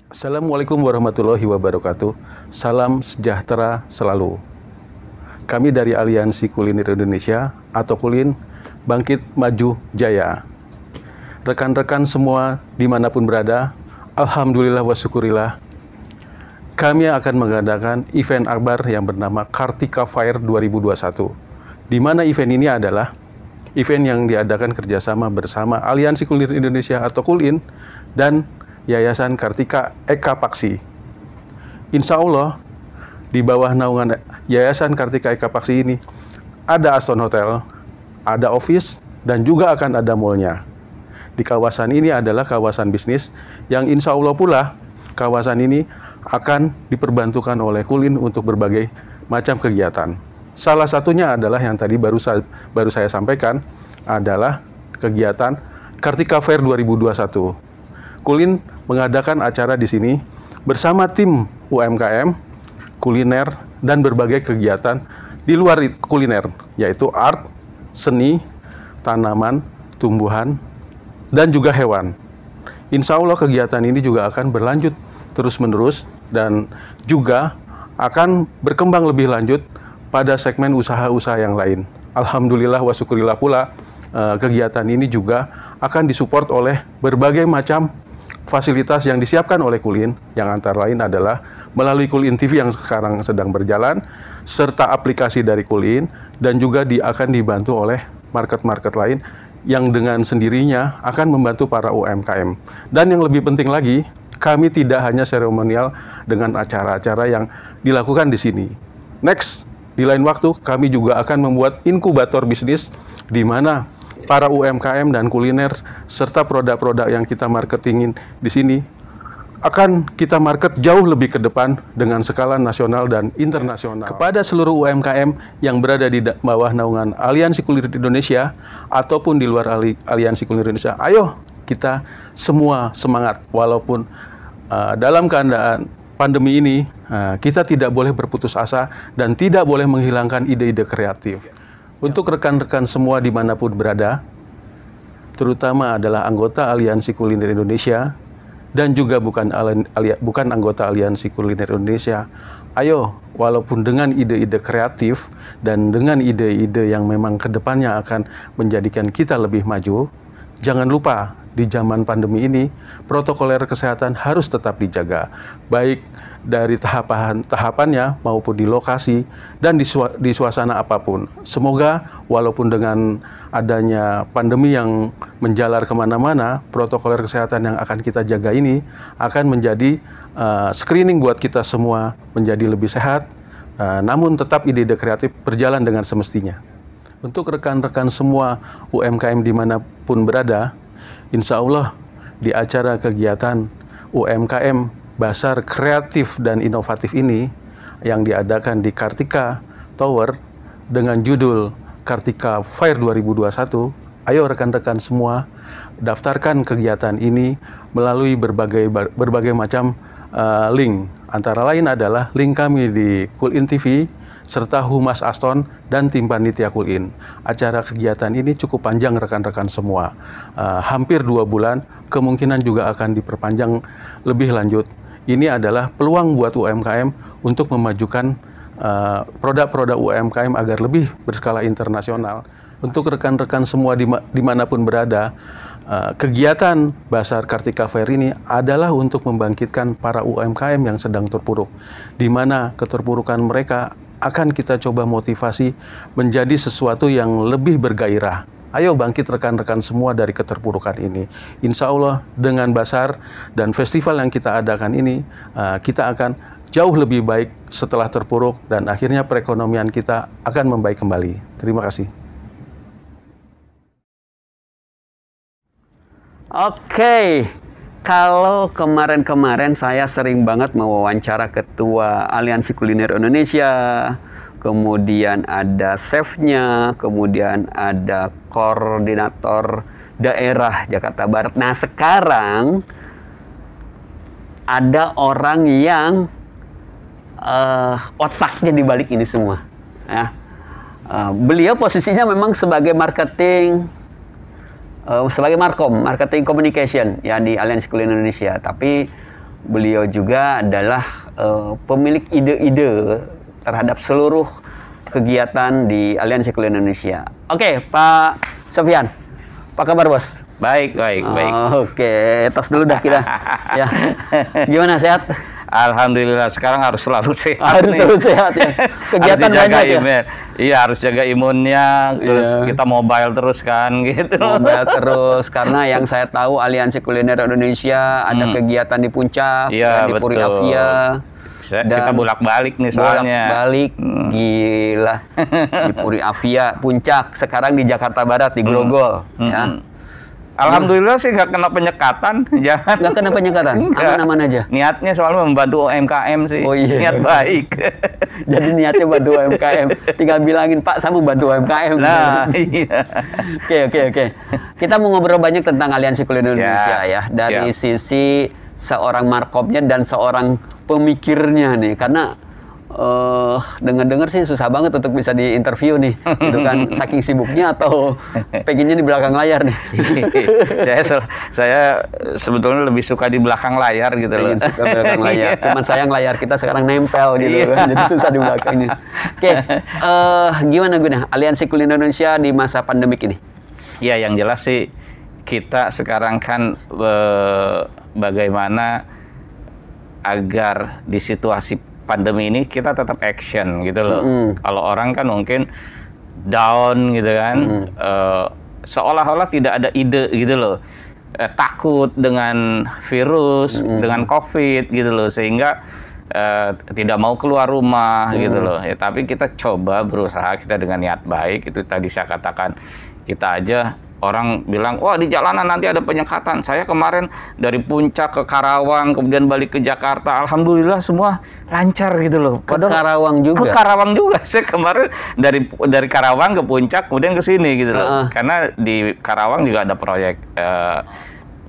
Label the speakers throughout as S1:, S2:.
S1: Assalamualaikum warahmatullahi wabarakatuh. Salam sejahtera selalu. Kami dari Aliansi Kuliner Indonesia atau Kulin, bangkit maju jaya. Rekan-rekan semua dimanapun berada, alhamdulillah wa syukurillah, kami akan mengadakan event akbar yang bernama Kartika Fair 2021. Di mana event ini adalah event yang diadakan kerjasama bersama Aliansi Kuliner Indonesia atau Kulin dan Yayasan Kartika Eka Paksi. Insya Allah, di bawah naungan Yayasan Kartika Eka Paksi ini, ada Aston Hotel, ada office, dan juga akan ada mall-nya. Di kawasan ini adalah kawasan bisnis yang insya Allah pula kawasan ini akan diperbantukan oleh Kulin untuk berbagai macam kegiatan. Salah satunya adalah yang tadi baru saya sampaikan adalah kegiatan Kartika Fair 2021. Kulin mengadakan acara di sini bersama tim UMKM, kuliner, dan berbagai kegiatan di luar kuliner, yaitu art, seni, tanaman, tumbuhan, dan juga hewan. Insya Allah kegiatan ini juga akan berlanjut terus-menerus dan juga akan berkembang lebih lanjut pada segmen usaha-usaha yang lain. Alhamdulillah wa syukurillah pula kegiatan ini juga akan disupport oleh berbagai macam fasilitas yang disiapkan oleh Kulin, yang antara lain adalah melalui Kulin TV yang sekarang sedang berjalan, serta aplikasi dari Kulin, dan juga akan dibantu oleh market-market lain yang dengan sendirinya akan membantu para UMKM. Dan yang lebih penting lagi, kami tidak hanya seremonial dengan acara-acara yang dilakukan di sini. Next, di lain waktu kami juga akan membuat inkubator bisnis di mana para UMKM dan kuliner serta produk-produk yang kita marketingin di sini akan kita market jauh lebih ke depan dengan skala nasional dan internasional. Kepada seluruh UMKM yang berada di bawah naungan Aliansi Kuliner Indonesia ataupun di luar Aliansi Kuliner Indonesia, ayo kita semua semangat walaupun dalam keadaan pandemi ini kita tidak boleh berputus asa dan tidak boleh menghilangkan ide-ide kreatif. Untuk rekan-rekan semua dimanapun berada, terutama adalah anggota Aliansi Kuliner Indonesia dan juga bukan anggota Aliansi Kuliner Indonesia, ayo walaupun dengan ide-ide kreatif dan dengan ide-ide yang memang kedepannya akan menjadikan kita lebih maju, jangan lupa di zaman pandemi ini protokoler kesehatan harus tetap dijaga, baik dari tahapannya maupun di lokasi dan di suasana apapun. Semoga walaupun dengan adanya pandemi yang menjalar kemana-mana, protokoler kesehatan yang akan kita jaga ini akan menjadi screening buat kita semua menjadi lebih sehat, namun tetap ide-ide kreatif berjalan dengan semestinya. Untuk rekan-rekan semua UMKM dimanapun berada, insya Allah di acara kegiatan UMKM Basar Kreatif dan Inovatif ini yang diadakan di Kartika Tower dengan judul Kartika Fair 2021, ayo rekan-rekan semua daftarkan kegiatan ini melalui berbagai macam link. Antara lain adalah link kami di Kulin TV serta Humas Aston dan tim panitia Kulin. Acara kegiatan ini cukup panjang rekan-rekan semua, hampir 2 bulan, kemungkinan juga akan diperpanjang lebih lanjut. Ini adalah peluang buat UMKM untuk memajukan produk-produk UMKM agar lebih berskala internasional. Untuk rekan-rekan semua dimanapun berada, kegiatan Basar Kartika Fair ini adalah untuk membangkitkan para UMKM yang sedang terpuruk, di mana keterpurukan mereka akan kita coba motivasi menjadi sesuatu yang lebih bergairah. Ayo bangkit rekan-rekan semua dari keterpurukan ini. Insya Allah dengan Basar dan festival yang kita adakan ini, kita akan jauh lebih baik setelah terpuruk dan akhirnya perekonomian kita akan membaik kembali. Terima kasih.
S2: Oke, kalau kemarin-kemarin saya sering banget mewawancara Ketua Aliansi Kuliner Indonesia, kemudian ada chefnya, kemudian ada koordinator daerah Jakarta Barat. Nah sekarang ada orang yang otaknya di balik ini semua. Ya. Beliau posisinya memang sebagai marketing, sebagai markom, marketing communication ya di Aliansi Kuliner Indonesia. Tapi beliau juga adalah pemilik ide-ide terhadap seluruh kegiatan di Aliansi Kuliner Indonesia. Oke, Pak Sofyan, apa kabar bos?
S3: Baik.
S2: Oke, tos dulu dah kita. Ya, gimana, sehat?
S3: Alhamdulillah, sekarang harus selalu sehat.
S2: Harus
S3: nih.
S2: selalu sehat ya. Kegiatan
S3: harus dijaga
S2: banyak ya.
S3: imun. Iya, harus jaga imunnya. Terus kita mobile terus kan, gitu.
S2: Mobile terus, karena yang saya tahu Aliansi Kuliner Indonesia ada kegiatan di Puncak,
S3: Iya,
S2: di Puri
S3: betul.
S2: Avia.
S3: Kita bolak-balik nih soalnya.
S2: Bolak-balik, gila. Di Puri Avia, Puncak, sekarang di Jakarta Barat, di Grogol. Ya.
S3: Alhamdulillah sih nggak kena penyekatan, jangan.
S2: Nggak kena penyekatan, aman-aman aja.
S3: Niatnya soalnya membantu UMKM sih.
S2: Oh, iya.
S3: Niat baik.
S2: Jadi niatnya bantu UMKM. Tinggal bilangin, Pak, saya mau bantu UMKM.
S3: Nah, iya.
S2: Oke. Kita mau ngobrol banyak tentang Aliansi Kuliner
S3: Siap,
S2: Indonesia ya. Dari
S3: siap.
S2: sisi seorang markopnya dan seorang pemikirnya nih. Karena dengar-dengar sih susah banget untuk bisa diinterview nih. Gitu kan, saking sibuknya atau pengennya di belakang layar nih.
S3: saya sebetulnya lebih suka di belakang layar gitu loh.
S2: Pengen suka belakang layar. Cuman sayang layar kita sekarang nempel gitu kan. Jadi susah di belakangnya. Oke, gimana Guna Aliansi Kuliner Indonesia di masa pandemik ini?
S3: Ya, yang jelas sih kita sekarang kan bagaimana agar di situasi pandemi ini kita tetap action gitu loh. Kalau orang kan mungkin down gitu kan, seolah-olah tidak ada ide gitu loh. Takut dengan virus, dengan COVID gitu loh, sehingga tidak mau keluar rumah gitu loh. Ya, tapi kita coba berusaha, kita dengan niat baik. Itu tadi saya katakan, kita aja orang bilang, wah di jalanan nanti ada penyekatan. Saya kemarin dari Puncak ke Karawang, kemudian balik ke Jakarta. Alhamdulillah semua lancar gitu loh.
S2: Ke Karawang juga?
S3: Ke Karawang juga. Saya kemarin dari Karawang ke Puncak, kemudian ke sini gitu loh. Karena di Karawang juga ada proyek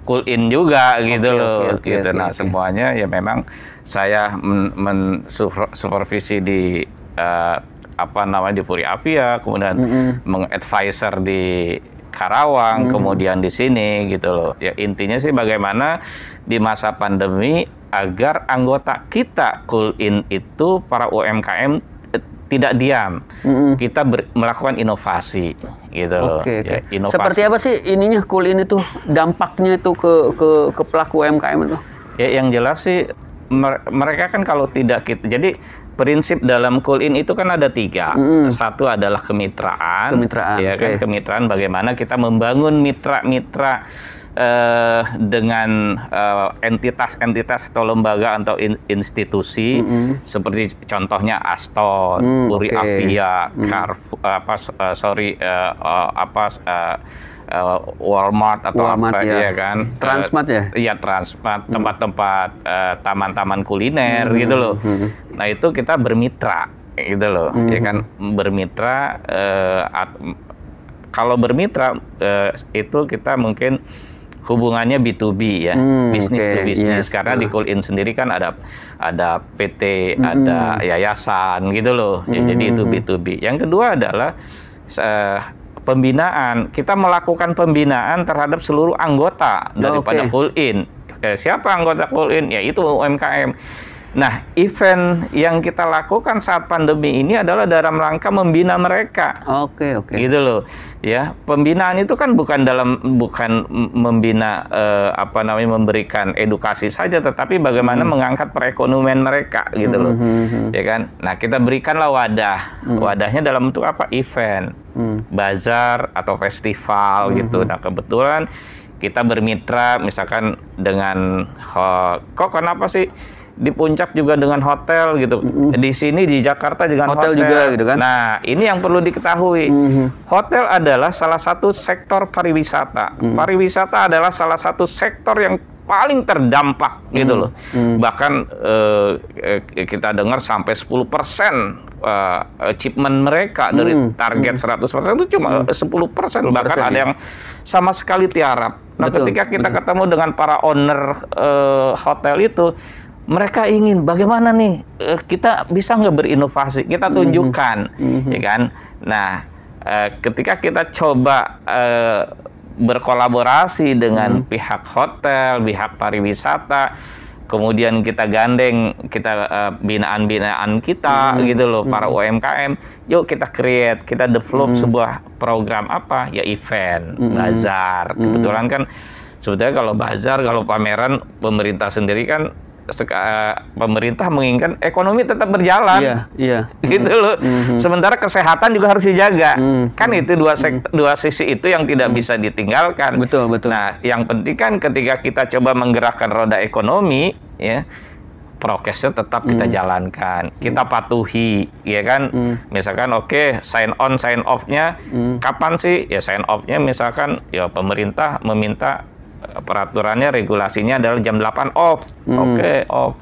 S3: Cool In juga gitu loh. Gitu. Nah, semuanya ya memang saya mensupervisi di di Puri Avia, kemudian mengadvisor di Karawang, kemudian di sini gitu loh. Ya intinya sih bagaimana di masa pandemi agar anggota kita Cool In itu para UMKM tidak diam. Kita melakukan inovasi gitu loh. Ya, inovasi.
S2: Seperti apa sih ininya Cool In itu, dampaknya itu ke pelaku UMKM itu?
S3: Ya yang jelas sih mereka kan kalau tidak kita, jadi prinsip dalam Cool In itu kan ada 3. Satu adalah kemitraan. Ya kan, kemitraan bagaimana kita membangun mitra-mitra dengan entitas-entitas atau lembaga atau institusi seperti contohnya Aston, Puri Avia, Carrefour, Walmart atau apa ya kan,
S2: Transmart ya?
S3: Iya, Transmart, tempat-tempat taman-taman kuliner gitu loh. Nah itu kita bermitra gitu loh, ya kan, bermitra. Kalau bermitra itu kita mungkin hubungannya B2B ya, bisnis to bisnis. Karena di Cool In sendiri kan ada PT, ada yayasan gitu loh. Ya, jadi itu B2B. Yang kedua adalah pembinaan. Kita melakukan pembinaan terhadap seluruh anggota daripada Cool In. Siapa anggota Cool In? Ya itu UMKM. Nah, event yang kita lakukan saat pandemi ini adalah dalam rangka membina mereka.
S2: Oke.
S3: Gitu loh. Ya, pembinaan itu kan bukan membina memberikan edukasi saja, tetapi bagaimana mengangkat perekonomian mereka gitu loh. Ya kan? Nah, kita berikanlah wadah. Wadahnya dalam bentuk apa? Event, bazar atau festival gitu. Nah, kebetulan kita bermitra misalkan dengan kenapa sih di Puncak juga dengan hotel gitu. Di sini di Jakarta dengan hotel
S2: juga gitu kan.
S3: Nah, ini yang perlu diketahui. Hotel adalah salah satu sektor pariwisata. Pariwisata adalah salah satu sektor yang paling terdampak gitu loh. Bahkan kita dengar sampai 10% achievement mereka dari target 100% itu cuma 10%. Bahkan ada yang sama sekali tiarap. Nah, ketika kita ketemu dengan para owner hotel itu, mereka ingin bagaimana nih kita bisa nggak berinovasi, kita tunjukkan, ya kan? Nah, ketika kita coba berkolaborasi dengan pihak hotel, pihak pariwisata, kemudian kita gandeng binaan-binaan kita gitu loh, para UMKM, yuk kita create, kita develop sebuah program apa ya, event, bazar. Kebetulan kan sebetulnya kalau bazar, kalau pameran, pemerintah sendiri kan pemerintah menginginkan ekonomi tetap berjalan, gitu loh. Sementara kesehatan juga harus dijaga, kan itu dua sisi itu yang tidak bisa ditinggalkan.
S2: Betul.
S3: Nah, yang penting kan ketika kita coba menggerakkan roda ekonomi, ya, prokesnya tetap kita jalankan, kita patuhi, ya kan. Misalkan sign on, sign off-nya kapan sih? Ya sign off-nya misalkan ya pemerintah meminta peraturannya, regulasinya adalah jam 8 off. Off.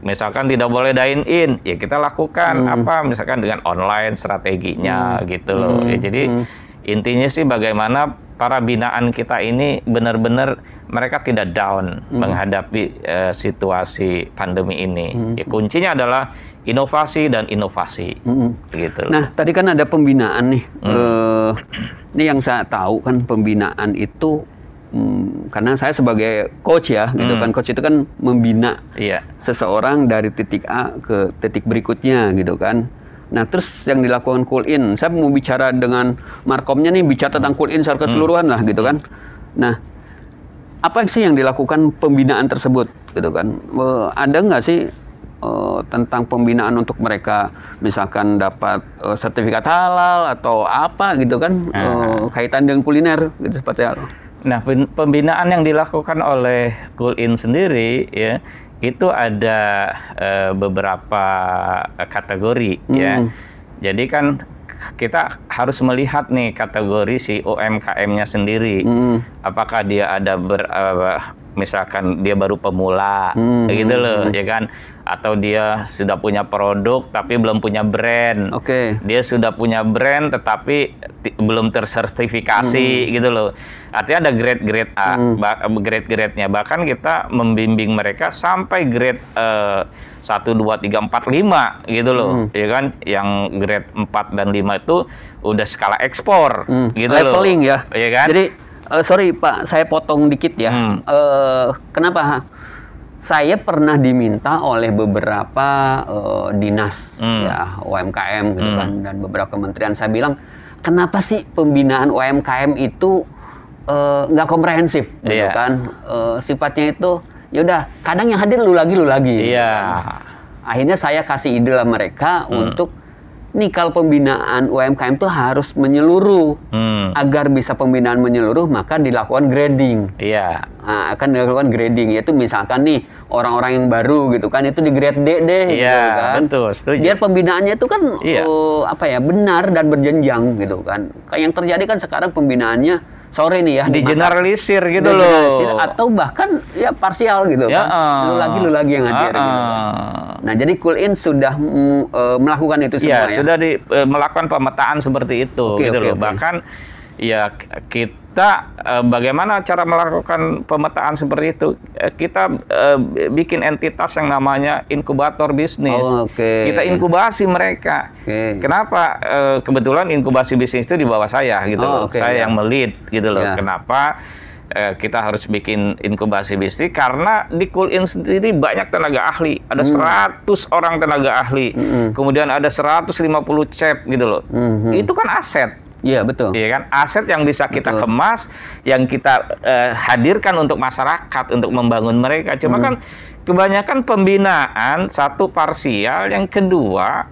S3: Misalkan tidak boleh dine in, ya kita lakukan apa misalkan dengan online strateginya gitu loh. Ya, jadi intinya sih bagaimana para binaan kita ini benar-benar mereka tidak down menghadapi situasi pandemi ini. Ya, kuncinya adalah inovasi dan inovasi. Gitu.
S2: Nah, tadi kan ada pembinaan nih. Ini yang saya tahu kan pembinaan itu karena saya sebagai coach ya, gitu kan, coach itu kan membina seseorang dari titik A ke titik berikutnya, gitu kan. Nah, terus yang dilakukan Cool In, saya mau bicara dengan markomnya nih, bicara tentang Cool In secara keseluruhan lah, gitu kan. Nah, apa sih yang dilakukan pembinaan tersebut, gitu kan? Ada nggak sih tentang pembinaan untuk mereka, misalkan dapat sertifikat halal atau apa, gitu kan, kaitan dengan kuliner, gitu seperti apa?
S3: Nah, pembinaan yang dilakukan oleh Cool In sendiri ya, itu ada beberapa kategori ya. Jadi kan kita harus melihat nih kategori si UMKM-nya sendiri. Apakah dia ada misalkan dia baru pemula, gitu loh, ya kan? Atau dia sudah punya produk tapi belum punya brand. Dia sudah punya brand tetapi belum tersertifikasi, gitu loh. Artinya ada grade-grade A, grade-grade-nya. Bahkan kita membimbing mereka sampai grade 1, 2, 3, 4, 5, gitu loh. Ya kan? Yang grade 4 dan 5 itu udah skala ekspor, gitu loh.
S2: Leveling ya.
S3: Ya kan?
S2: Jadi sorry Pak, saya potong dikit ya. Kenapa? Saya pernah diminta oleh beberapa dinas ya UMKM gitu kan, dan beberapa kementerian. Saya bilang, kenapa sih pembinaan UMKM itu nggak komprehensif gitu kan? Sifatnya itu yaudah, kadang yang hadir lu lagi gitu kan? Akhirnya saya kasih ide lah mereka untuk nih, kalau pembinaan UMKM itu harus menyeluruh. Agar bisa pembinaan menyeluruh, maka dilakukan grading. Nah, akan dilakukan grading, yaitu misalkan nih orang-orang yang baru gitu kan, itu di grade D deh, gitu kan.
S3: Betul, setuju.
S2: Biar pembinaannya itu kan benar dan berjenjang gitu kan. Kayak yang terjadi kan sekarang pembinaannya sore nih ya,
S3: digeneralisir gitu loh,
S2: atau bahkan ya parsial gitu kan. Lu lagi yang hadir gitu kan. Nah, jadi Cool In sudah melakukan itu semua ya.
S3: Sudah melakukan pemetaan seperti itu gitu loh. Bahkan ya kita bagaimana cara melakukan pemetaan seperti itu? Kita bikin entitas yang namanya inkubator bisnis. Kita inkubasi mereka. Kenapa? Kebetulan inkubasi bisnis itu di bawah saya gitu loh. Saya yang melit gitu loh. Kenapa? Kita harus bikin inkubasi bisnis karena di Cool In sendiri banyak tenaga ahli, ada 100 orang tenaga ahli, kemudian ada 150 chef gitu loh. Itu kan aset.
S2: Iya, betul.
S3: Iya kan, aset yang bisa kita kemas, yang kita hadirkan untuk masyarakat untuk membangun mereka. Cuma kan kebanyakan pembinaan satu parsial, yang kedua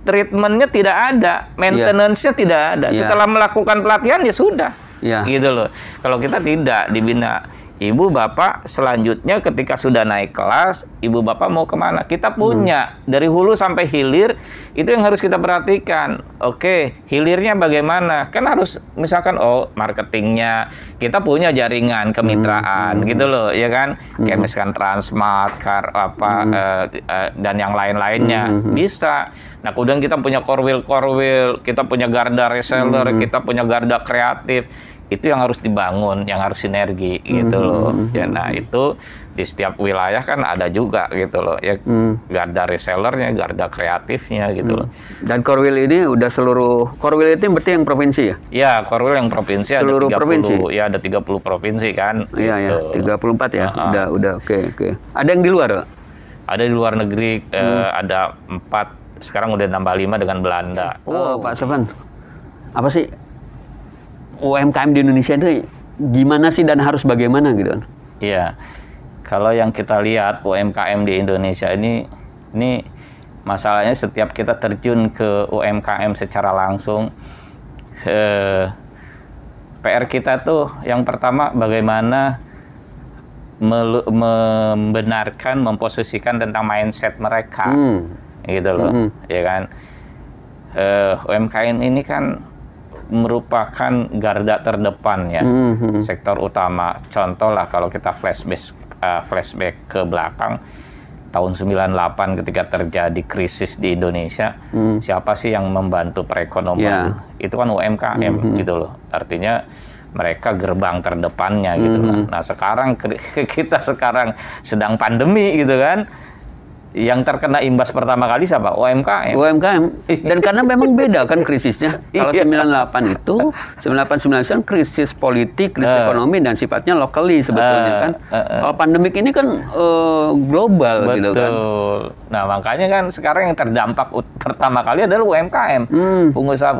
S3: treatmentnya tidak ada, maintenance-nya tidak ada. Setelah melakukan pelatihan ya sudah. Gitu loh. Kalau kita tidak dibina, ibu bapak selanjutnya ketika sudah naik kelas, ibu bapak mau kemana? Kita punya dari hulu sampai hilir, itu yang harus kita perhatikan. Hilirnya bagaimana? Kan harus misalkan marketingnya, kita punya jaringan kemitraan gitu loh, ya kan? Kayak misalkan Transmart, dan yang lain-lainnya bisa. Nah, kemudian kita punya korwil, kita punya garda reseller, kita punya garda kreatif. itu yang harus dibangun, yang harus sinergi gitu loh. Ya, nah itu di setiap wilayah kan ada juga gitu loh. Ya garda resellernya, garda kreatifnya gitu loh.
S2: Dan Core Wheel ini udah seluruh Core Wheel itu berarti yang provinsi ya?
S3: Ya, Core Wheel yang provinsi
S2: Seluruh
S3: ada 30,
S2: provinsi?
S3: ya ada 30 provinsi kan.
S2: Iya ya,
S3: gitu.
S2: 34 ya. Udah oke. Ada yang di luar, Pak?
S3: Ada di luar negeri ada 4, sekarang udah nambah 5 dengan Belanda.
S2: Pak Sofan, apa sih UMKM di Indonesia itu gimana sih dan harus bagaimana gitu kan?
S3: Iya, kalau yang kita lihat UMKM di Indonesia ini masalahnya setiap kita terjun ke UMKM secara langsung, PR kita tuh yang pertama bagaimana membenarkan, memposisikan tentang mindset mereka, gitu loh, ya kan? UMKM ini kan merupakan garda terdepan ya, sektor utama. Contoh lah kalau kita flashback ke belakang tahun 98 ketika terjadi krisis di Indonesia, siapa sih yang membantu perekonomian? Itu kan UMKM gitu loh. Artinya mereka gerbang terdepannya gitu lah. Nah sekarang kita sedang pandemi gitu kan. Yang terkena imbas pertama kali siapa? UMKM.
S2: Dan karena memang beda kan krisisnya. Kalau 98 itu, 98-99 krisis politik, krisis ekonomi dan sifatnya locally sebetulnya kan. Kalau pandemik ini kan global.
S3: Betul.
S2: Gitu kan.
S3: Nah makanya kan sekarang yang terdampak pertama kali adalah UMKM. Pengusaha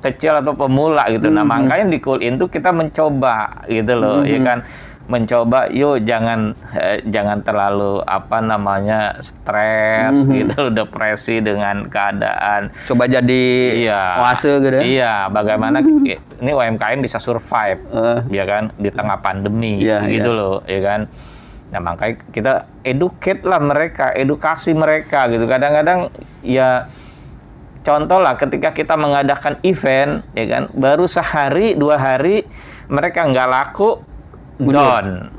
S3: kecil atau pemula gitu. Nah makanya di Cool In tuh kita mencoba gitu loh, ya kan. Mencoba yuk jangan terlalu stres gitu, depresi dengan keadaan.
S2: Coba jadi oase gitu ya.
S3: Iya, bagaimana ini UMKM bisa survive ya kan di tengah pandemi gitu loh, ya kan. Nah, makanya kita edukasi mereka gitu. Kadang-kadang ya contoh lah ketika kita mengadakan event ya kan, baru sehari 2 hari mereka nggak laku, down.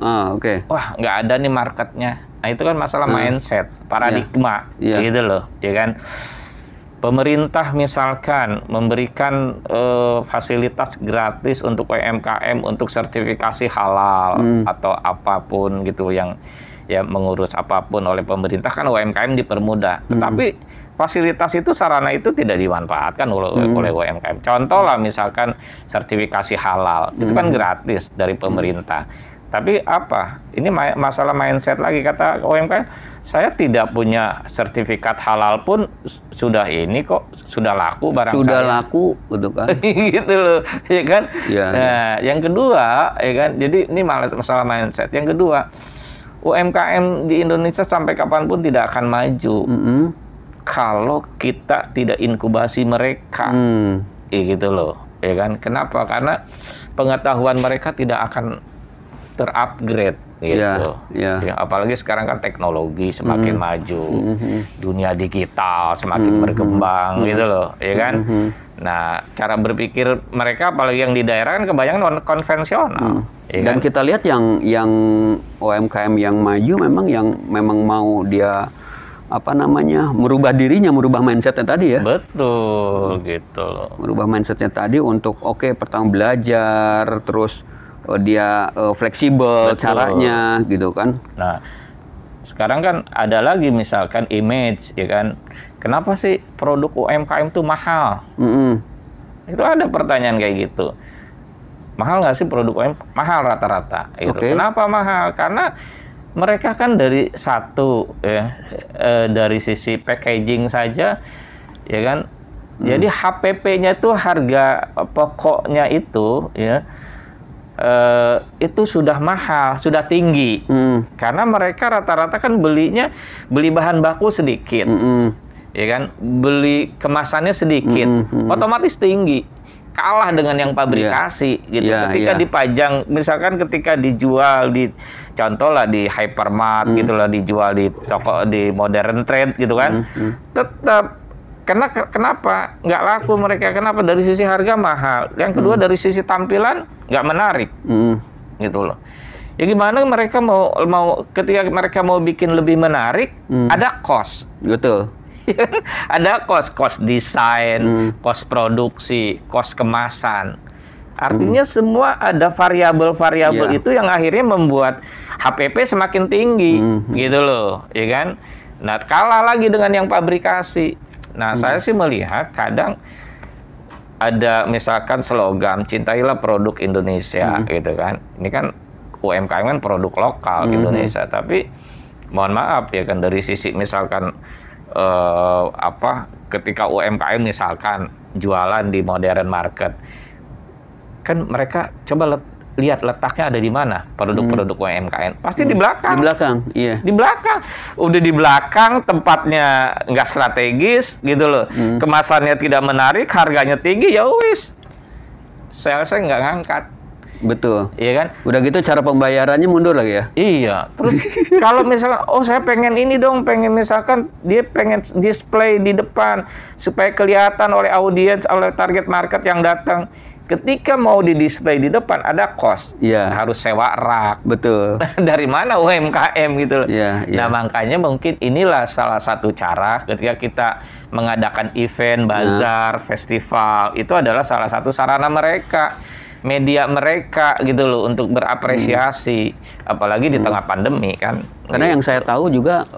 S3: Wah, nggak ada nih marketnya. Nah, itu kan masalah mindset, paradigma, gitu loh, ya kan. Pemerintah misalkan memberikan fasilitas gratis untuk UMKM untuk sertifikasi halal atau apapun gitu yang ya mengurus apapun oleh pemerintah kan UMKM dipermudah. Tetapi fasilitas itu, sarana itu tidak dimanfaatkan oleh UMKM. Contoh lah misalkan sertifikasi halal, itu kan gratis dari pemerintah. Tapi apa? Ini masalah mindset lagi, kata UMKM, saya tidak punya sertifikat halal pun sudah laku barang saya.
S2: Sudah laku, gitu kan?
S3: Gitu loh, ya kan?
S2: Ya,
S3: nah, yang kedua, ya kan? Jadi ini masalah mindset. Yang kedua, UMKM di Indonesia sampai kapanpun tidak akan maju kalau kita tidak inkubasi mereka, gitu loh, ya kan? Kenapa? Karena pengetahuan mereka tidak akan terupgrade, gitu. Ya, apalagi sekarang kan teknologi semakin maju, dunia digital semakin berkembang, gitu loh, ya kan? Nah, cara berpikir mereka, apalagi yang di daerah kan kebanyakan konvensional. Ya
S2: Dan
S3: kan?
S2: kita lihat yang UMKM yang maju memang mau dia merubah dirinya, merubah mindsetnya tadi ya.
S3: Betul, gitu loh.
S2: Merubah mindsetnya tadi untuk pertama belajar, terus dia fleksibel caranya, gitu kan.
S3: Nah, sekarang kan ada lagi misalkan image, ya kan. Kenapa sih produk UMKM itu mahal? Itu ada pertanyaan kayak gitu. Mahal nggak sih produk UMKM? Mahal rata-rata. Gitu. Kenapa mahal? Karena mereka kan dari dari sisi packaging saja, ya kan. Jadi HPP-nya tuh harga pokoknya itu, ya, itu sudah mahal, sudah tinggi. Karena mereka rata-rata kan beli bahan baku sedikit, ya kan. Beli kemasannya sedikit, otomatis tinggi. Kalah dengan yang pabrikasi, gitu. Ketika dipajang, misalkan ketika dijual di, contoh lah di hypermart, gitu lah, dijual di toko, di modern trade, gitu kan, tetap. Kenapa nggak laku mereka? Kenapa? Dari sisi harga mahal. Yang kedua dari sisi tampilan nggak menarik, gitu loh. Ya gimana mereka mau ketika mereka mau bikin lebih menarik, ada cost.
S2: Betul.
S3: Ada cost desain, cost produksi, cost kemasan. Artinya semua ada variabel-variabel itu yang akhirnya membuat HPP semakin tinggi, gitu loh, ya kan? Nah, kalah lagi dengan yang pabrikasi. Nah, saya sih melihat kadang ada misalkan slogan cintailah produk Indonesia, gitu kan? Ini kan UMKM kan produk lokal Indonesia, tapi mohon maaf ya kan dari sisi misalkan ketika UMKM misalkan jualan di modern market, kan mereka coba lihat letaknya ada di mana produk-produk UMKM. Pasti di belakang.
S2: Di belakang, iya.
S3: Di belakang. Udah di belakang, tempatnya nggak strategis gitu loh. Kemasannya tidak menarik, harganya tinggi, ya wis. Saya nggak ngangkat.
S2: Betul.
S3: Iya kan?
S2: Udah gitu cara pembayarannya mundur lagi ya?
S3: Iya. Terus kalau misalkan, saya pengen ini dong, pengen misalkan dia pengen display di depan supaya kelihatan oleh audiens, oleh target market yang datang. Ketika mau di-display di depan ada cost, harus sewa rak.
S2: Betul.
S3: Dari mana UMKM gitu loh.
S2: Yeah.
S3: Nah makanya mungkin inilah salah satu cara ketika kita mengadakan event, bazar, festival, itu adalah salah satu sarana mereka, media mereka gitu loh untuk berapresiasi, apalagi di tengah pandemi kan.
S2: Karena yang saya tahu juga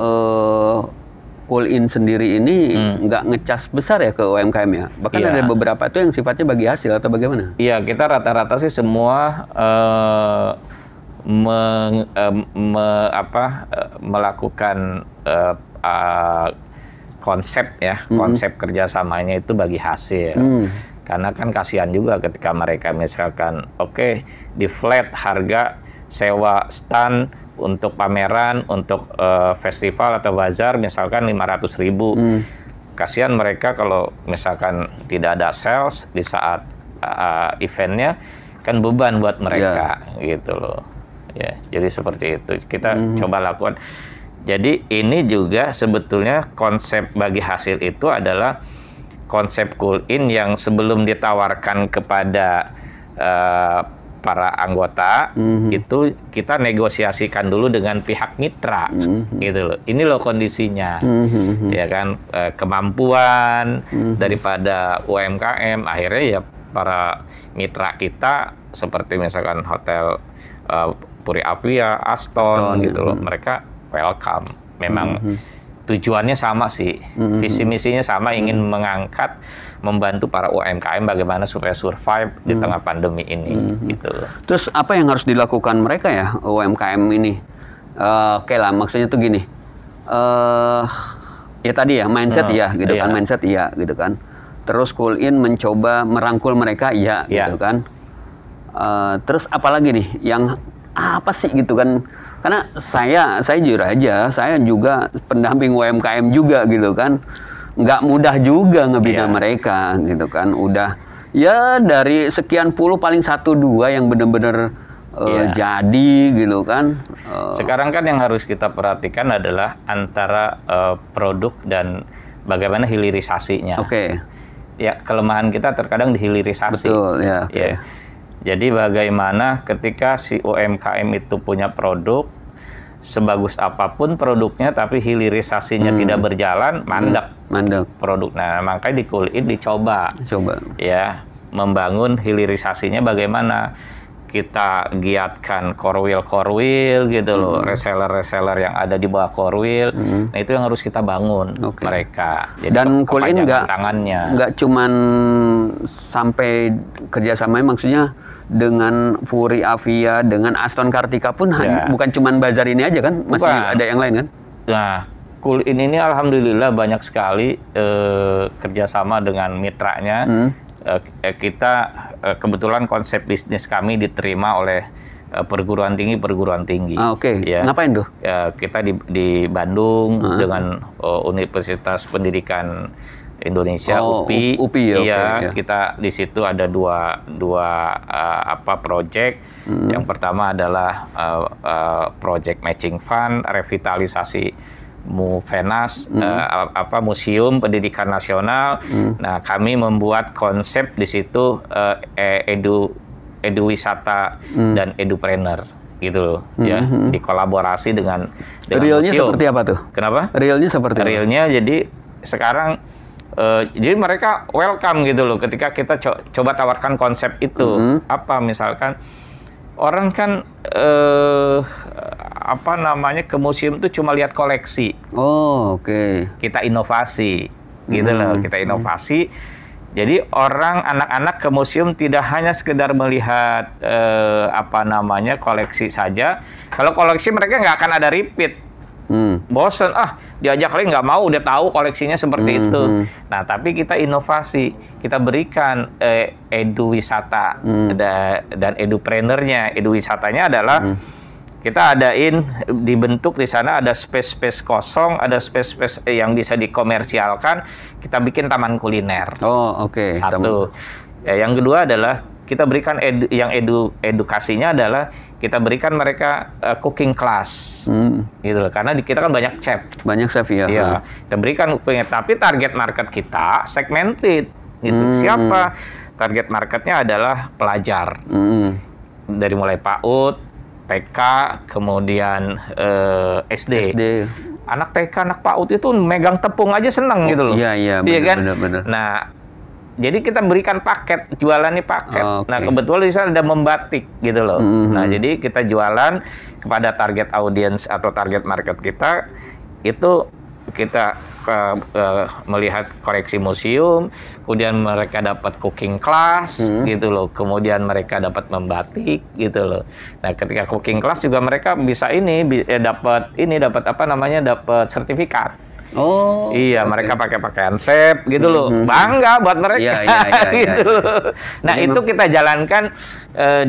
S2: Cool-in sendiri ini nggak ngecas besar ya ke UMKM ya. Bahkan ada beberapa itu yang sifatnya bagi hasil atau bagaimana?
S3: Iya, kita rata-rata sih semua melakukan konsep ya, konsep kerjasamanya itu bagi hasil. Karena kan kasihan juga ketika mereka misalkan di flat harga sewa stand untuk pameran, untuk festival atau bazar misalkan 500.000. Kasihan mereka kalau misalkan tidak ada sales di saat eventnya, kan beban buat mereka gitu loh. Ya, jadi seperti itu kita coba lakukan. Jadi ini juga sebetulnya konsep bagi hasil itu adalah konsep Cool-in yang sebelum ditawarkan kepada para anggota itu kita negosiasikan dulu dengan pihak mitra gitu loh. Ini loh kondisinya. Ya kan kemampuan daripada UMKM akhirnya ya para mitra kita seperti misalkan hotel Puri Avia, Aston gitu loh. Mereka welcome. Memang tujuannya sama sih. Visi misinya sama, ingin mengangkat, membantu para UMKM bagaimana supaya survive di tengah pandemi ini gitu.
S2: Terus apa yang harus dilakukan mereka ya UMKM ini? Oke lah, maksudnya tuh gini. Ya tadi ya mindset gitu kan, mindset gitu kan. Terus Cool-in mencoba merangkul mereka gitu kan. Terus apalagi nih yang apa sih gitu kan? Karena saya jujur aja, saya juga pendamping UMKM juga gitu kan. Nggak mudah juga ngebina mereka gitu kan. Udah ya dari sekian puluh paling 1-2 yang benar-benar jadi gitu kan.
S3: Sekarang kan yang harus kita perhatikan adalah antara produk dan bagaimana hilirisasinya. Ya, kelemahan kita terkadang di hilirisasi.
S2: Betul, ya.
S3: Jadi bagaimana ketika si UMKM itu punya produk, sebagus apapun produknya tapi hilirisasinya tidak berjalan, mandek produk. Nah, makanya di Cool-in dicoba ya membangun hilirisasinya, bagaimana kita giatkan core-wheel gitu loh, reseller yang ada di bawah core-wheel. Nah, itu yang harus kita bangun mereka. Jadi
S2: dan Cool-in nggak cuman sampai kerjasamanya, maksudnya dengan Puri Avia, dengan Aston Kartika pun bukan cuman bazar ini aja kan, masih ada yang lain kan?
S3: Nah, Cool-in ini alhamdulillah banyak sekali kerjasama dengan mitranya. Kita kebetulan konsep bisnis kami diterima oleh perguruan tinggi.
S2: Ya. Ngapain tuh?
S3: Kita di Bandung dengan Universitas Pendidikan Indonesia, UPI. Kita di situ ada dua project. Yang pertama adalah project matching fund, revitalisasi Muvenas, Museum Pendidikan Nasional. Nah, kami membuat konsep di situ edu wisata dan edupreneur gitu loh, ya, dikolaborasi dengan
S2: realnya
S3: museum.
S2: Seperti apa tuh?
S3: Kenapa?
S2: Realnya seperti
S3: realnya apa? Jadi sekarang Jadi mereka welcome gitu loh ketika kita coba tawarkan konsep itu. Apa misalkan orang kan apa namanya ke museum tuh cuma lihat koleksi.
S2: Oh, oke.
S3: Kita inovasi gitu loh, kita inovasi. Jadi anak-anak ke museum tidak hanya sekedar melihat apa namanya koleksi saja. Kalau koleksi mereka nggak akan ada repeat. Bosen, diajak lagi nggak mau, udah tahu koleksinya seperti itu. Nah, tapi kita inovasi, kita berikan edu wisata dan edupreneurnya. Edu wisatanya adalah kita adain, dibentuk di sana ada space-space kosong, ada space-space yang bisa dikomersialkan. Kita bikin taman kuliner.
S2: Oh, oke.
S3: Satu. Ya, yang kedua adalah kita berikan edukasinya adalah kita berikan mereka cooking class, gitu loh. Karena kita kan banyak chef.
S2: Banyak chef ya.
S3: Iya. Kita berikan cooking, tapi target market kita segmented. Gitu. Siapa? Target marketnya adalah pelajar. Dari mulai PAUD, TK, kemudian SD. Anak TK, anak PAUD itu megang tepung aja seneng gitu loh.
S2: Iya,
S3: kan?
S2: benar.
S3: Nah, jadi kita berikan paket, jualannya paket.
S2: Okay.
S3: Nah, kebetulan di sana ada membatik gitu loh. Nah, jadi kita jualan kepada target audiens atau target market kita, itu kita melihat koleksi museum, kemudian mereka dapat cooking class gitu loh, kemudian mereka dapat membatik gitu loh. Nah, ketika cooking class juga mereka bisa dapat apa namanya, dapat sertifikat.
S2: Oh,
S3: iya, mereka pakai pakaian chef gitu loh, bangga buat mereka. Gitu loh. Nah, itu kita jalankan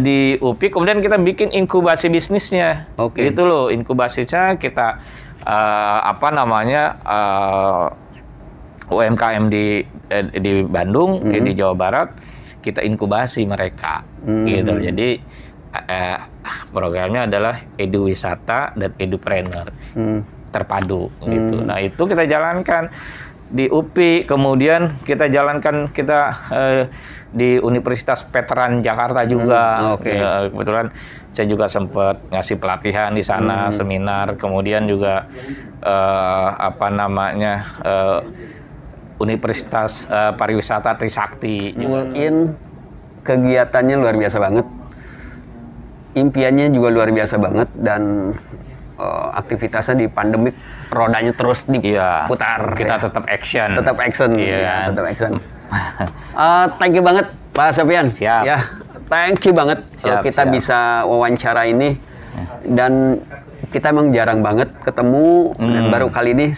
S3: di UPI, kemudian kita bikin inkubasi bisnisnya. Gitu loh, inkubasinya kita apa namanya, UMKM di Bandung, di Jawa Barat, kita inkubasi mereka. Gitu. Jadi programnya adalah edu wisata dan edupreneur. Terpadu gitu. Nah, itu kita jalankan di UPI, kemudian kita jalankan di Universitas Veteran Jakarta juga. Ya, kebetulan saya juga sempat ngasih pelatihan di sana, seminar, kemudian juga apa namanya, Universitas Pariwisata Trisakti.
S2: Kegiatannya luar biasa banget. Impiannya juga luar biasa banget, dan aktivitasnya di pandemik rodanya terus diputar.
S3: Kita tetap action.
S2: Tetap action.
S3: Iya.
S2: Tetap action. Thank you banget Pak Sofian.
S3: Siap.
S2: Ya, thank you banget kita bisa wawancara ini, dan kita emang jarang banget ketemu, dan baru kali ini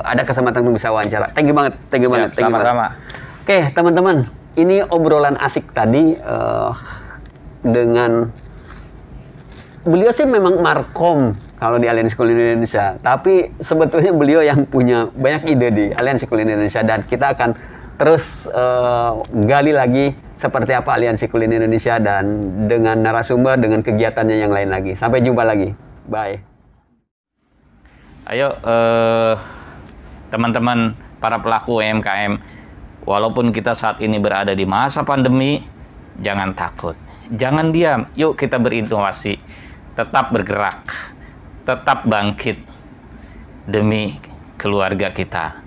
S2: ada kesempatan untuk bisa wawancara. Thank you banget.
S3: Sama-sama.
S2: Oke, teman-teman, ini obrolan asik tadi dengan beliau sih memang markom kalau di Aliansi Kuliner Indonesia, tapi sebetulnya beliau yang punya banyak ide di Aliansi Kuliner Indonesia, dan kita akan terus gali lagi seperti apa Aliansi Kuliner Indonesia dan dengan narasumber, dengan kegiatannya yang lain lagi. Sampai jumpa lagi. Bye.
S3: Ayo teman-teman para pelaku UMKM, walaupun kita saat ini berada di masa pandemi, jangan takut, jangan diam. Yuk kita berinovasi. Tetap bergerak, tetap bangkit demi keluarga kita.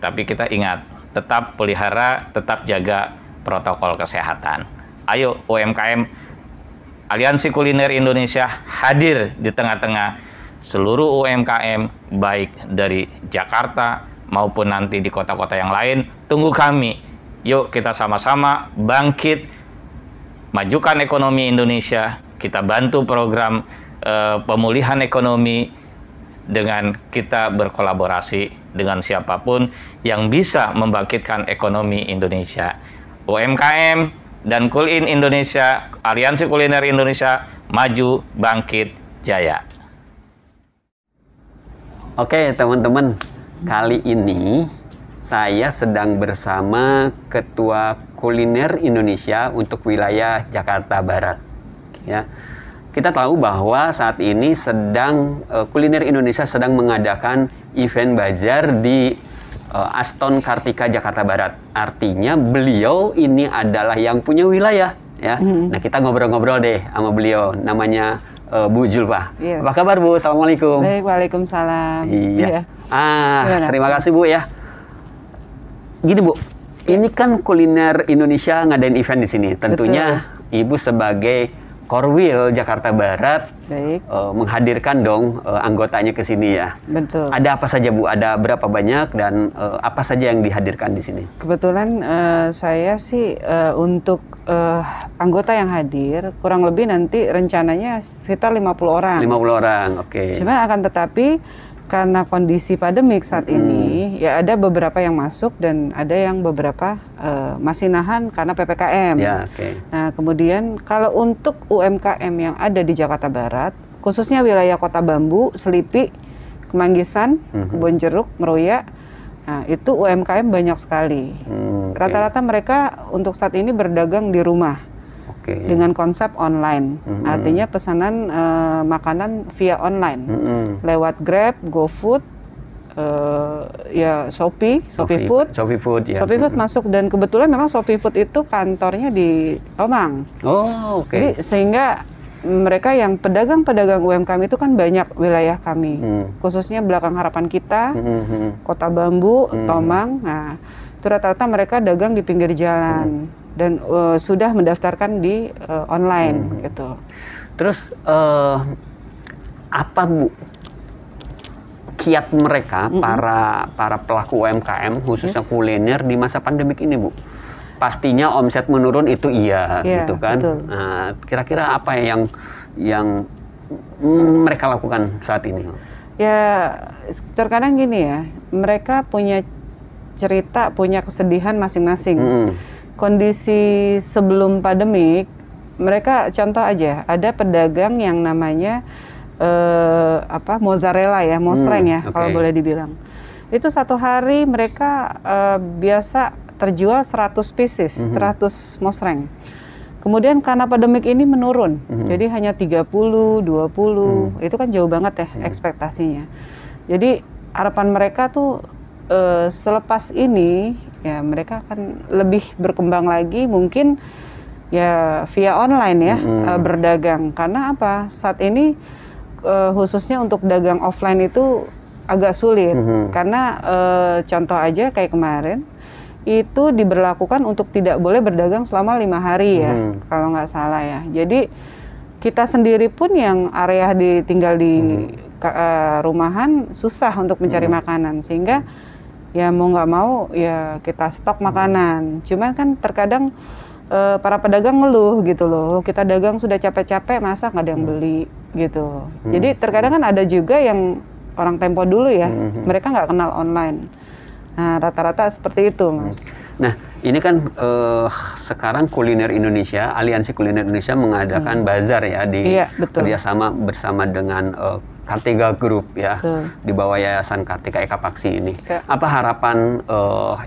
S3: Tapi kita ingat, tetap pelihara, tetap jaga protokol kesehatan. Ayo UMKM, Aliansi Kuliner Indonesia hadir di tengah-tengah seluruh UMKM, baik dari Jakarta maupun nanti di kota-kota yang lain. Tunggu kami. Yuk kita sama-sama bangkit, majukan ekonomi Indonesia. Kita bantu program pemulihan ekonomi dengan kita berkolaborasi dengan siapapun yang bisa membangkitkan ekonomi Indonesia. UMKM dan Kulin Indonesia, Aliansi Kuliner Indonesia, maju, bangkit, jaya.
S2: Oke, teman-teman, kali ini saya sedang bersama Ketua Kuliner Indonesia untuk wilayah Jakarta Barat. Ya, kita tahu bahwa saat ini Kuliner Indonesia sedang mengadakan event bazar di Aston Kartika Jakarta Barat. Artinya beliau ini adalah yang punya wilayah, ya. Nah, kita ngobrol-ngobrol deh sama beliau, namanya Bu Julfa.
S4: Yes.
S2: Apa kabar Bu? Assalamualaikum.
S4: Baik, waalaikumsalam.
S2: Iya.
S4: Gimana?
S2: Terima kasih Bu ya. gini Bu, ini kan kuliner Indonesia ngadain event di sini. Tentunya Ibu sebagai Korwil Jakarta Barat
S4: Baik.
S2: Menghadirkan dong anggotanya ke sini ya.
S4: Betul.
S2: Ada apa saja Bu? Ada berapa banyak dan apa saja yang dihadirkan di sini?
S4: Kebetulan saya sih untuk anggota yang hadir kurang lebih nanti rencananya sekitar 50 orang.
S2: 50 orang, oke.
S4: Cuman akan tetapi karena kondisi pandemik saat ini, ya ada beberapa yang masuk dan ada yang beberapa masih nahan karena PPKM.
S2: Ya, oke.
S4: Nah, kemudian kalau untuk UMKM yang ada di Jakarta Barat, khususnya wilayah Kota Bambu, Selipi, Kemanggisan, Kebonjeruk, Meruya, nah, itu UMKM banyak sekali. Rata-rata mereka untuk saat ini berdagang di rumah. Dengan konsep online, artinya pesanan makanan via online, lewat Grab, GoFood, ya Shopee Food,
S2: ya.
S4: Shopee Food masuk dan kebetulan memang Shopee Food itu kantornya di Tomang.
S2: Oh, oke.
S4: Jadi sehingga mereka yang pedagang-pedagang UMKM itu kan banyak wilayah kami, khususnya belakang harapan kita, Kota Bambu, Tomang. Nah, itu rata-rata mereka dagang di pinggir jalan. Dan sudah mendaftarkan di online gitu.
S2: Terus apa Bu kiat mereka para pelaku UMKM khususnya kuliner di masa pandemik ini Bu? Pastinya omset menurun itu iya gitu kan.
S4: Betul.
S2: Nah, kira-kira apa yang mereka lakukan saat ini?
S4: Ya terkadang gini ya, mereka punya cerita, punya kesedihan masing-masing. Kondisi sebelum pandemik, mereka contoh aja, ada pedagang yang namanya mozzarella ya, mosreng ya, kalau boleh dibilang. Itu satu hari mereka biasa terjual 100 pieces, 100 mosreng. Kemudian karena pandemik ini menurun, jadi hanya 30, 20, itu kan jauh banget ya ekspektasinya. Jadi harapan mereka tuh selepas ini, ya mereka akan lebih berkembang lagi mungkin ya via online ya, berdagang. Karena apa? Saat ini khususnya untuk dagang offline itu agak sulit. Karena contoh aja kayak kemarin itu diberlakukan untuk tidak boleh berdagang selama 5 hari ya, kalau nggak salah ya. Jadi kita sendiri pun yang area tinggal di rumahan susah untuk mencari makanan, sehingga ya mau nggak mau ya kita stok makanan. Cuman kan terkadang para pedagang ngeluh gitu loh, kita dagang sudah capek-capek masa nggak ada yang beli gitu. Jadi terkadang kan ada juga yang orang tempo dulu ya, mereka nggak kenal online. Nah rata-rata seperti itu Mas.
S2: Nah ini kan sekarang Kuliner Indonesia, Aliansi Kuliner Indonesia mengadakan bazar ya di kerjasama bersama dengan Kartika Group ya, di bawah Yayasan Kartika Eka Paksi ini. Apa harapan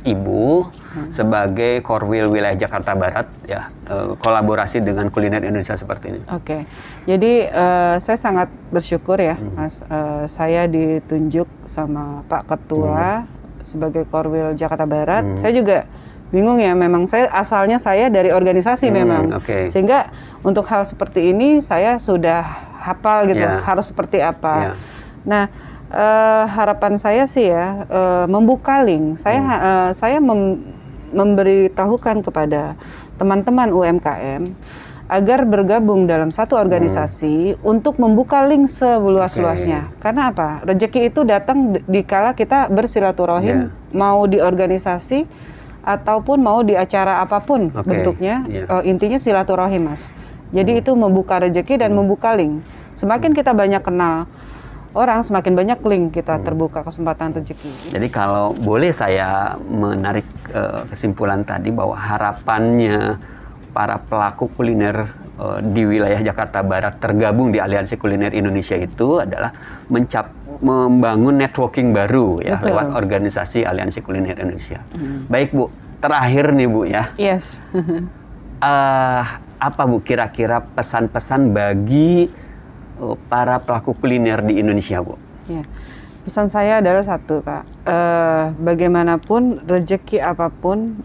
S2: Ibu sebagai Korwil wilayah Jakarta Barat ya, kolaborasi dengan Kuliner Indonesia seperti ini?
S4: Oke, jadi saya sangat bersyukur ya Mas, saya ditunjuk sama Pak Ketua sebagai Korwil Jakarta Barat. Saya juga bingung ya, memang asalnya saya dari organisasi memang, sehingga untuk hal seperti ini saya sudah hafal gitu, harus seperti apa. Nah, harapan saya sih ya, membuka link. Saya memberitahukan kepada teman-teman UMKM agar bergabung dalam satu organisasi untuk membuka link seluas-luasnya. Karena apa? Rezeki itu datang dikala kita bersilaturahim, mau di organisasi ataupun mau di acara apapun bentuknya. Intinya silaturahim Mas. Jadi itu membuka rezeki dan membuka link. Semakin kita banyak kenal orang, semakin banyak link kita terbuka kesempatan rezeki.
S2: Jadi kalau boleh saya menarik kesimpulan tadi bahwa harapannya para pelaku kuliner di wilayah Jakarta Barat tergabung di Aliansi Kuliner Indonesia itu adalah membangun networking baru ya lewat organisasi Aliansi Kuliner Indonesia. Baik Bu, terakhir nih Bu ya.
S4: Yes.
S2: Apa Bu kira-kira pesan-pesan bagi para pelaku kuliner di Indonesia Bu?
S4: Ya, pesan saya adalah satu Pak, bagaimanapun rezeki apapun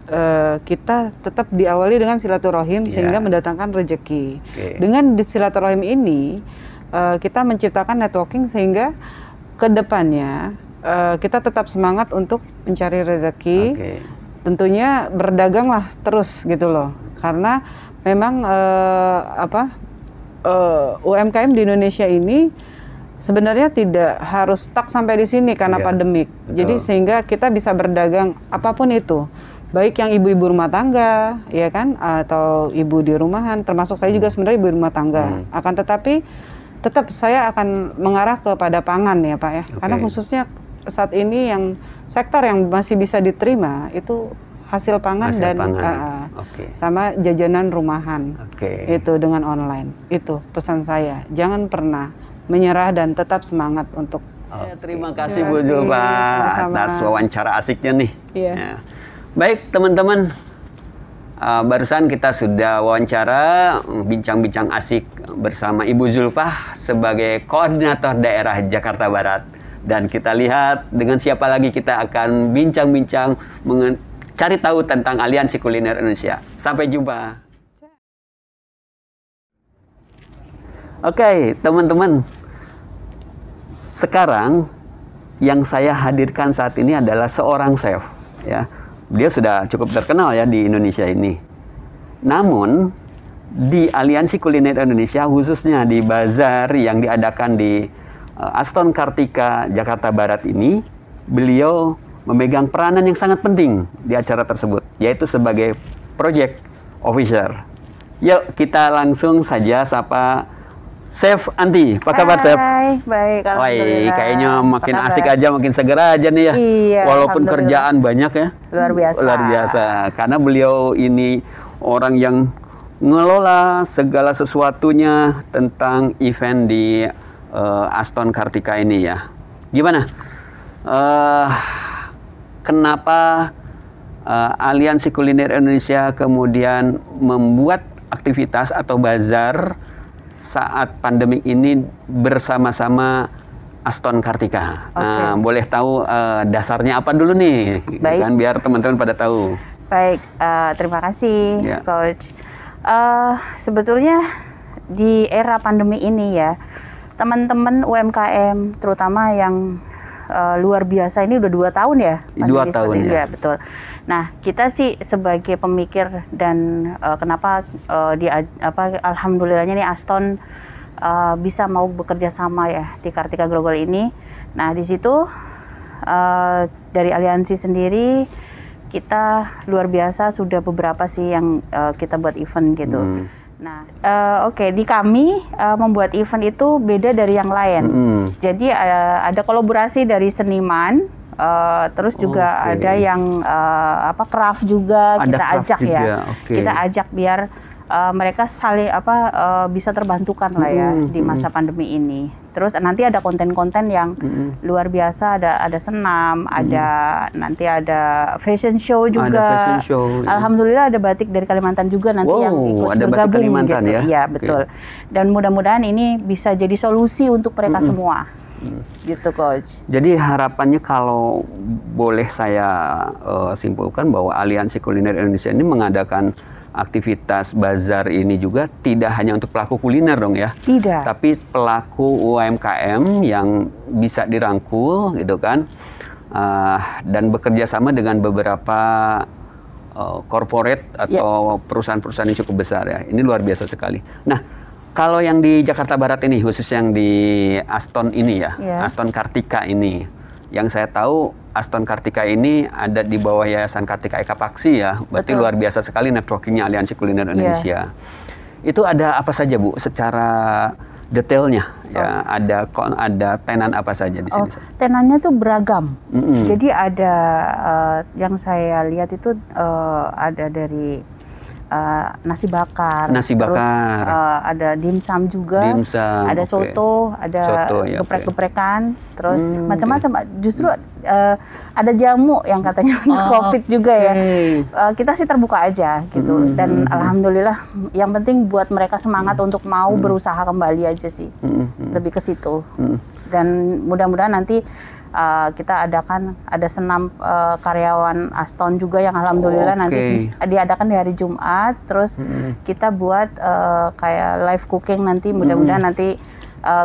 S4: kita tetap diawali dengan silaturahim sehingga mendatangkan rezeki. Dengan silaturahim ini kita menciptakan networking sehingga kedepannya kita tetap semangat untuk mencari rezeki. tentunya berdaganglah terus gitu loh, karena memang UMKM di Indonesia ini sebenarnya tidak harus stuck sampai di sini karena pandemik. Jadi sehingga kita bisa berdagang apapun itu, baik yang ibu-ibu rumah tangga, ya kan, atau ibu di rumahan, termasuk saya juga sebenarnya ibu rumah tangga. Akan tetapi tetap saya akan mengarah kepada pangan ya Pak ya, karena khususnya saat ini yang sektor yang masih bisa diterima itu hasil pangan sama jajanan rumahan. Itu dengan online. Itu pesan saya. Jangan pernah menyerah dan tetap semangat untuk.
S2: Terima kasih Bu Zulfa atas wawancara asiknya nih.
S4: Iya.
S2: Ya. Baik teman-teman, barusan kita sudah wawancara bincang-bincang asik bersama Ibu Zulfa sebagai koordinator daerah Jakarta Barat. Dan kita lihat dengan siapa lagi kita akan bincang-bincang cari tahu tentang Aliansi Kuliner Indonesia. Sampai jumpa. Oke, teman-teman. Sekarang yang saya hadirkan saat ini adalah seorang chef, ya. Dia sudah cukup terkenal ya di Indonesia ini. Namun di Aliansi Kuliner Indonesia, khususnya di bazar yang diadakan di Aston Kartika Jakarta Barat ini, beliau memegang peranan yang sangat penting di acara tersebut, yaitu sebagai project officer. Yuk kita langsung saja sapa Chef Anti. Apa kabar, Chef?
S5: Hai, baik, alhamdulillah.
S2: Kayaknya makin asik aja, makin seger aja nih ya.
S5: Iya,
S2: walaupun kerjaan banyak ya.
S5: Luar biasa.
S2: Luar biasa. Karena beliau ini orang yang ngelola segala sesuatunya tentang event di Aston Kartika ini ya. Gimana? Kenapa Aliansi Kuliner Indonesia kemudian membuat aktivitas atau bazar saat pandemi ini bersama-sama Aston Kartika? Nah, boleh tahu dasarnya apa dulu nih?
S5: Baik.
S2: Kan biar teman-teman pada tahu.
S5: Baik, terima kasih,
S2: Ya.
S5: Coach. Sebetulnya di era pandemi ini ya, teman-teman UMKM, terutama yang luar biasa ini udah 2 tahun ya.
S2: 2 tahun ya.
S5: Betul. Nah, kita sih sebagai pemikir dan kenapa alhamdulillahnya nih Aston bisa mau bekerja sama ya di Kartika Grogol ini. Nah, di situ dari aliansi sendiri kita luar biasa sudah beberapa sih yang kita buat event gitu. Nah, di kami membuat event itu beda dari yang lain. Jadi ada kolaborasi dari seniman, terus juga ada yang craft juga
S2: Ada
S5: kita
S2: craft
S5: ajak
S2: juga,
S5: ya. Kita ajak biar mereka saling bisa terbantukan lah ya di masa pandemi ini. Terus nanti ada konten-konten yang luar biasa, ada senam, nanti ada fashion show juga.
S2: Ada fashion show.
S5: Alhamdulillah ada batik dari Kalimantan juga nanti yang ikut
S2: ada batik
S5: bergabung
S2: Kalimantan
S5: gitu.
S2: ya.
S5: Iya, betul. Dan mudah-mudahan ini bisa jadi solusi untuk mereka semua. Gitu, Coach.
S2: Jadi harapannya kalau boleh saya simpulkan bahwa Aliansi Kuliner Indonesia ini mengadakan aktivitas bazar ini juga tidak hanya untuk pelaku kuliner dong ya.
S5: Tidak.
S2: Tapi pelaku UMKM yang bisa dirangkul gitu kan. Dan bekerja sama dengan beberapa corporate atau perusahaan-perusahaan yang cukup besar ya. Ini luar biasa sekali. Nah, kalau yang di Jakarta Barat ini, khusus yang di Aston ini ya, Aston Kartika ini, yang saya tahu Aston Kartika ini ada di bawah Yayasan Kartika Eka Paksi ya, berarti luar biasa sekali networkingnya Aliansi Kuliner Indonesia. Itu ada apa saja Bu, secara detailnya ya, ada tenan apa saja di sini?
S5: Tenannya tuh beragam. Jadi ada yang saya lihat itu ada dari nasi bakar, terus ada dimsum juga, ada soto, ada geprek-geprekan, terus macam-macam. Justru ada jamu yang katanya untuk COVID juga ya. Kita sih terbuka aja gitu, dan alhamdulillah yang penting buat mereka semangat untuk mau berusaha kembali aja sih, lebih ke situ. Dan mudah-mudahan nanti kita ada senam karyawan Aston juga yang alhamdulillah nanti diadakan di hari Jumat. Terus kita buat kayak live cooking nanti, mudah-mudahan nanti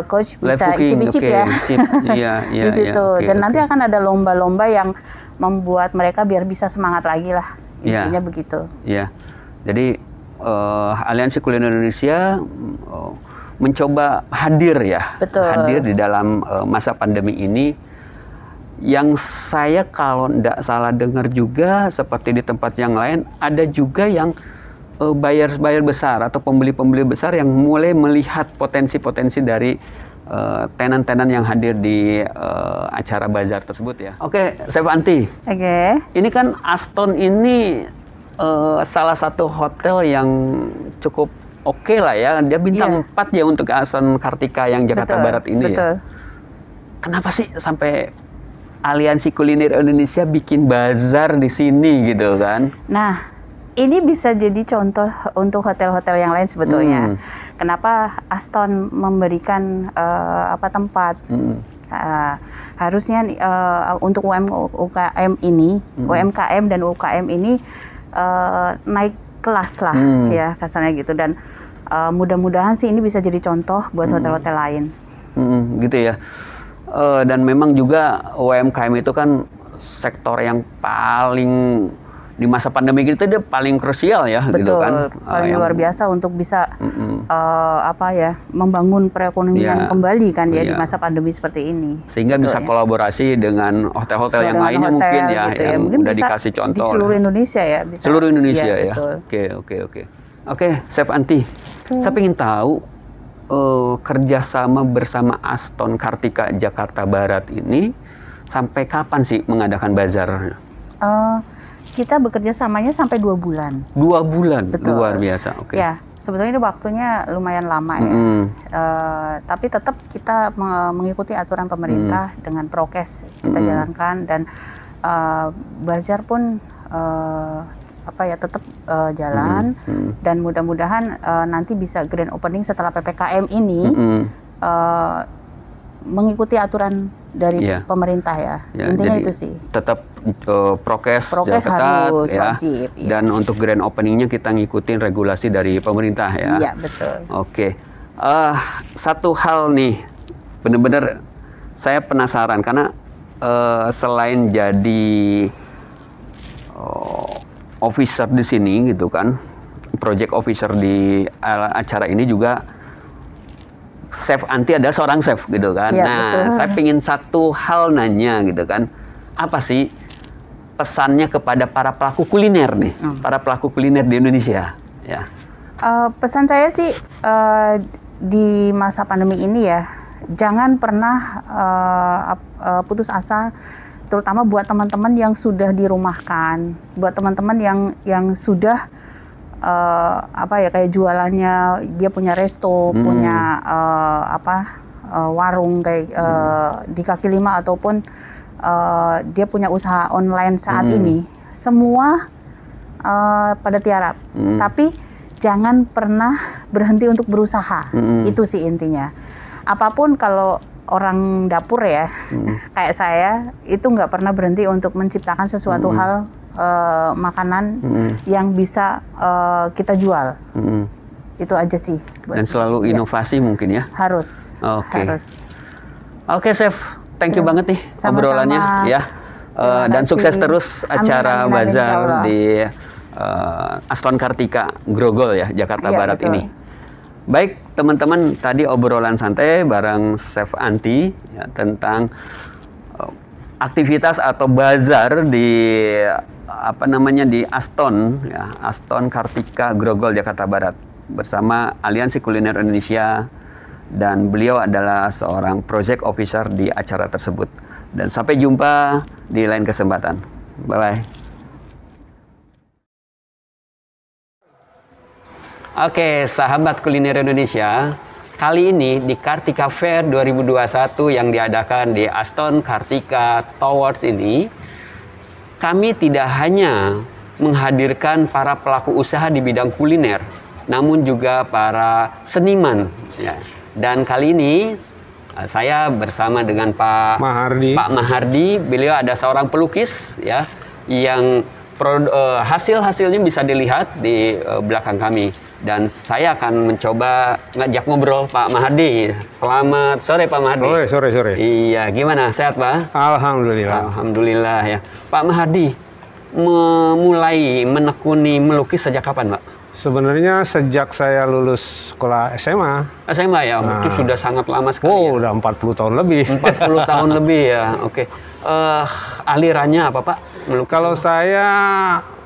S5: coach bisa icip-icip ya. Di situ. Dan nanti akan ada lomba-lomba yang membuat mereka biar bisa semangat lagi lah. Intinya begitu.
S2: Iya. Jadi Aliansi Kuliner Indonesia mencoba hadir ya.
S5: Betul.
S2: Hadir di dalam masa pandemi ini. Yang saya kalau tidak salah dengar juga seperti di tempat yang lain ada juga yang buyer besar atau pembeli besar yang mulai melihat potensi-potensi dari tenan-tenan yang hadir di acara bazar tersebut ya. Oke, Chef Anti. Ini kan Aston ini salah satu hotel yang cukup oke lah ya. Dia bintang 4 ya untuk Aston Kartika yang Jakarta Barat ini ya. Kenapa sih sampai Aliansi Kuliner Indonesia bikin bazar di sini gitu kan?
S5: Nah, ini bisa jadi contoh untuk hotel-hotel yang lain sebetulnya. Kenapa Aston memberikan tempat? Harusnya untuk UMKM ini, UMKM dan UKM ini naik kelas lah ya kasarnya gitu. Dan mudah-mudahan sih ini bisa jadi contoh buat hotel-hotel lain.
S2: Gitu ya. Dan memang juga UMKM itu kan sektor yang paling di masa pandemi itu dia paling krusial ya.
S5: Betul,
S2: gitu kan.
S5: Paling luar biasa untuk bisa membangun perekonomian kembali kan ya di masa pandemi seperti ini.
S2: Sehingga bisa kolaborasi dengan hotel-hotel yang lainnya mungkin ya gitu yang mungkin udah dikasih contoh.
S5: Di seluruh Indonesia ya bisa.
S2: Seluruh Indonesia ya.
S5: Betul.
S2: Oke, Chef Anti. Saya ingin tahu kerjasama bersama Aston Kartika Jakarta Barat ini sampai kapan sih mengadakan bazar?
S5: Kita bekerja samanya sampai 2 bulan.
S2: 2 bulan?
S5: Betul.
S2: Luar biasa. Oke.
S5: Ya, sebetulnya waktunya lumayan lama ya. Tapi tetap kita mengikuti aturan pemerintah dengan prokes kita jalankan dan bazar pun tetap jalan dan mudah-mudahan nanti bisa grand opening setelah PPKM ini mengikuti aturan dari pemerintah ya. Intinya itu sih.
S2: Tetap prokes
S5: harus
S2: ya.
S5: Wajib.
S2: Dan untuk grand openingnya kita ngikutin regulasi dari pemerintah ya.
S5: Iya betul.
S2: Oke. Satu hal nih, benar-benar saya penasaran karena selain jadi officer di sini gitu kan, project officer di acara ini juga Chef Anti adalah seorang chef gitu kan.
S5: Ya,
S2: nah,
S5: betul.
S2: saya ingin satu hal nanya gitu kan, apa sih pesannya kepada para pelaku kuliner nih, para pelaku kuliner di Indonesia? Ya.
S5: Pesan saya sih di masa pandemi ini ya, jangan pernah putus asa. Terutama buat teman-teman yang sudah dirumahkan, buat teman-teman yang sudah kayak jualannya dia punya resto, punya warung kayak di kaki lima ataupun dia punya usaha online saat ini, semua pada tiarap. Tapi jangan pernah berhenti untuk berusaha, itu sih intinya. Apapun kalau orang dapur ya, kayak saya itu nggak pernah berhenti untuk menciptakan sesuatu hal makanan yang bisa kita jual. Itu aja sih.
S2: Dan selalu inovasi mungkin ya.
S5: Harus.
S2: Harus. Oke, Chef, thank you banget nih
S5: Sama-sama.
S2: obrolannya ya. Dan sukses terus acara bazar di Aston Kartika Grogol ya, Jakarta Barat
S5: betul.
S2: ini. Baik teman-teman, tadi obrolan santai bareng Chef Anti ya, tentang aktivitas atau bazar di di Aston ya, Aston Kartika Grogol Jakarta Barat bersama Aliansi Kuliner Indonesia, dan beliau adalah seorang project officer di acara tersebut. Dan sampai jumpa di lain kesempatan. Bye bye. Oke, sahabat kuliner Indonesia, kali ini di Kartika Fair 2021 yang diadakan di Aston Kartika Towers ini, kami tidak hanya menghadirkan para pelaku usaha di bidang kuliner, namun juga para seniman. Ya. Dan kali ini saya bersama dengan Pak Mahardi. Beliau ada seorang pelukis ya, yang hasil-hasilnya bisa dilihat di belakang kami. Dan saya akan mencoba ngajak ngobrol Pak Mahardi. Selamat sore Pak Mahardi.
S6: Sore.
S2: Iya, gimana? Sehat Pak?
S6: Alhamdulillah.
S2: Alhamdulillah ya. Pak Mahardi, mulai menekuni melukis sejak kapan Pak?
S6: Sebenarnya sejak saya lulus sekolah SMA.
S2: SMA ya, itu sudah sangat lama sekali.
S6: Udah 40 tahun lebih.
S2: 40 tahun lebih ya, oke. Alirannya apa Pak? Melukis
S6: Kalau saya